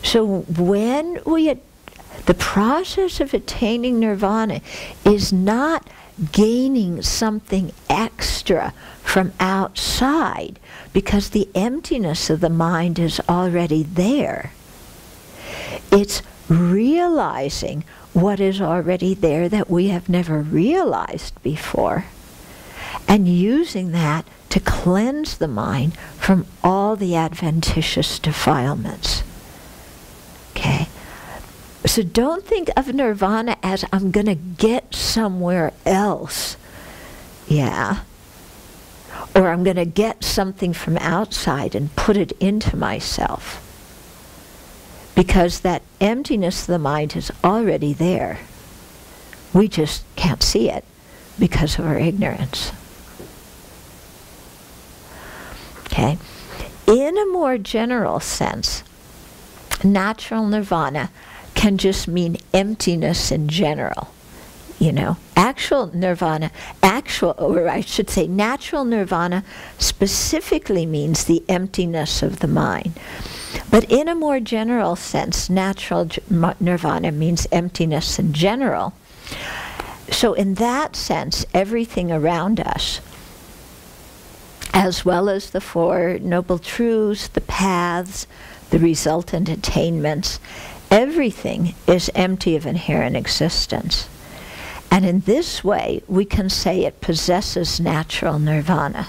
So when the process of attaining nirvana is not gaining something extra from outside, because the emptiness of the mind is already there. It's realizing what is already there that we have never realized before, and using that to cleanse the mind from all the adventitious defilements. Okay? So don't think of nirvana as I'm going to get somewhere else. Yeah. Or I'm going to get something from outside and put it into myself. Because that emptiness of the mind is already there. We just can't see it because of our ignorance. Okay? In a more general sense, natural nirvana can just mean emptiness in general. You know, actual nirvana, or I should say natural nirvana specifically means the emptiness of the mind. But in a more general sense, natural nirvana means emptiness in general. So in that sense, everything around us, as well as the 4 Noble Truths, the paths, the resultant attainments, everything is empty of inherent existence. And in this way, we can say it possesses natural nirvana.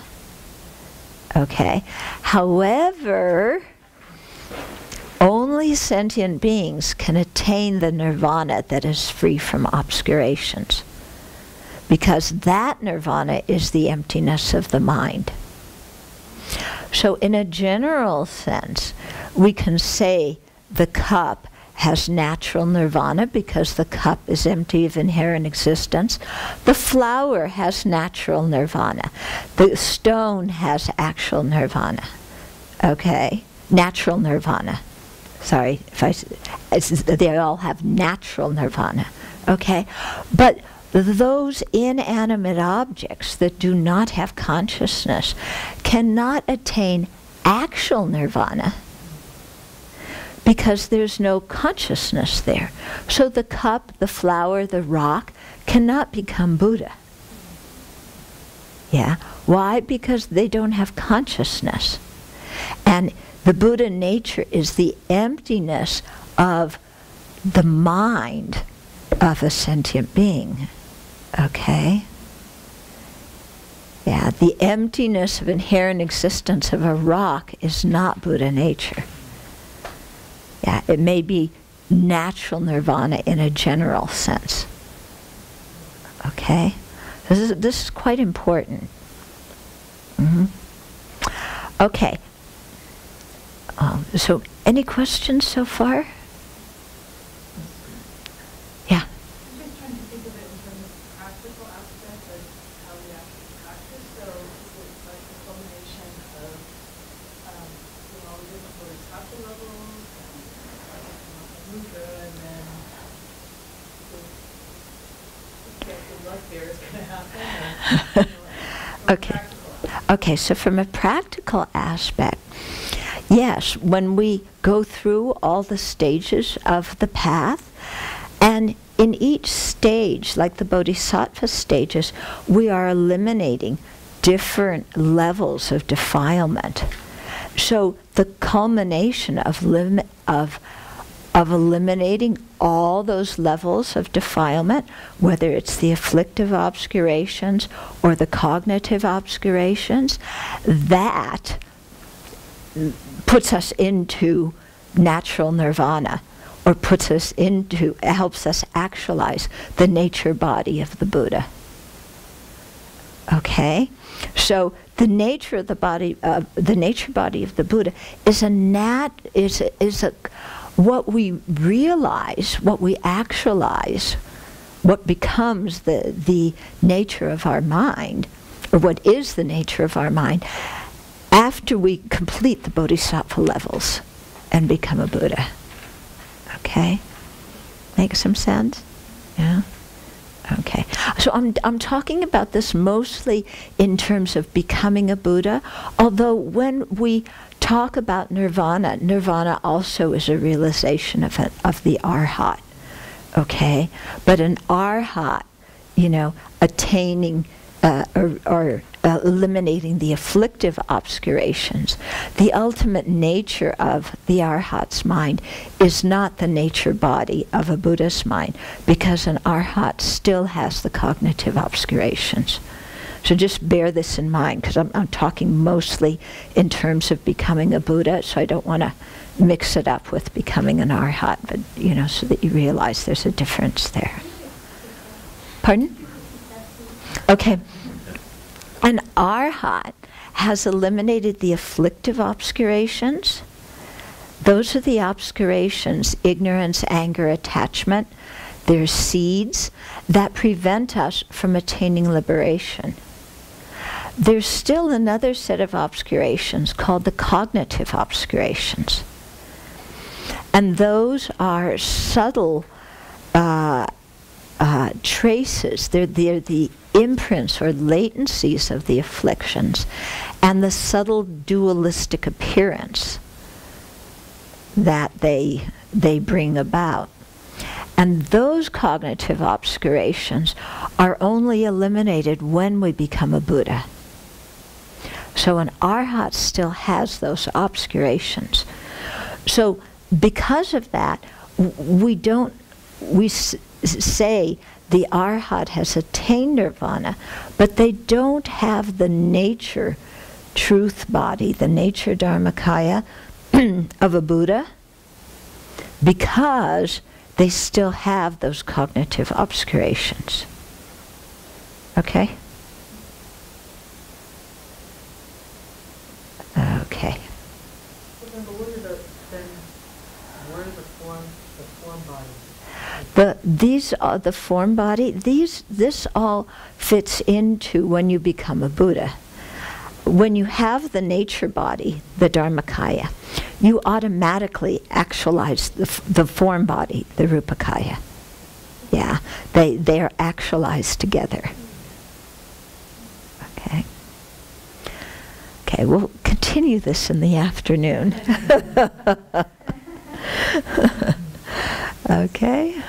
Okay? However, only sentient beings can attain the nirvana that is free from obscurations, because that nirvana is the emptiness of the mind. So in a general sense, we can say the cup has natural nirvana because the cup is empty of inherent existence. The flower has natural nirvana. The stone has actual nirvana. Okay? Natural nirvana. Sorry, they all have natural nirvana. Okay? But those inanimate objects that do not have consciousness cannot attain actual nirvana because there's no consciousness there. So the cup, the flower, the rock cannot become Buddha. Yeah? Why? Because they don't have consciousness. And the Buddha nature is the emptiness of the mind of a sentient being. Okay? Yeah, the emptiness of inherent existence of a rock is not Buddha nature. Yeah, it may be natural nirvana in a general sense. Okay? This is quite important. Okay. So, any questions so far? Yeah. I'm just trying to think of it in terms of practical aspect, like how we actually practice. So it's like a culmination of, all the different bodhisattva levels and mudra, and then the luck there is going to happen. And, Okay. Okay, so from a practical aspect, yes, when we go through all the stages of the path, and in each stage, like the bodhisattva stages, we are eliminating different levels of defilement. So the culmination of eliminating all those levels of defilement, whether it's the afflictive obscurations or the cognitive obscurations, that puts us into natural nirvana, or helps us actualize the nature body of the Buddha. Okay? So the nature of the body, the nature body of the Buddha is what we realize, what we actualize, what becomes the nature of our mind, or what is the nature of our mind, after we complete the bodhisattva levels and become a Buddha. Okay? Make some sense? Yeah? Okay. So I'm talking about this mostly in terms of becoming a Buddha, although when we talk about nirvana, nirvana also is a realization of the arhat. Okay? But an arhat, attaining or eliminating the afflictive obscurations, the ultimate nature of the arhat's mind is not the nature body of a Buddha's mind, because an arhat still has the cognitive obscurations. So just bear this in mind, because I'm talking mostly in terms of becoming a Buddha, so I don't want to mix it up with becoming an arhat, but so that you realize there's a difference there. Pardon? Okay. An arhat has eliminated the afflictive obscurations. Those are the obscurations: ignorance, anger, attachment. They're seeds that prevent us from attaining liberation. There's still another set of obscurations called the cognitive obscurations. And those are subtle traces. They're the imprints or latencies of the afflictions, and the subtle dualistic appearance that they bring about. And those cognitive obscurations are only eliminated when we become a Buddha. So an arhat still has those obscurations. So because of that, say the Arhat has attained nirvana, but they don't have the nature truth body, the nature dharmakaya of a Buddha, because they still have those cognitive obscurations. Okay? Okay. These are the form body. This all fits into when you become a Buddha. When you have the nature body, the Dharmakaya, you automatically actualize the form body, the Rupakaya. Yeah, they are actualized together. Okay. Okay, we'll continue this in the afternoon. Okay.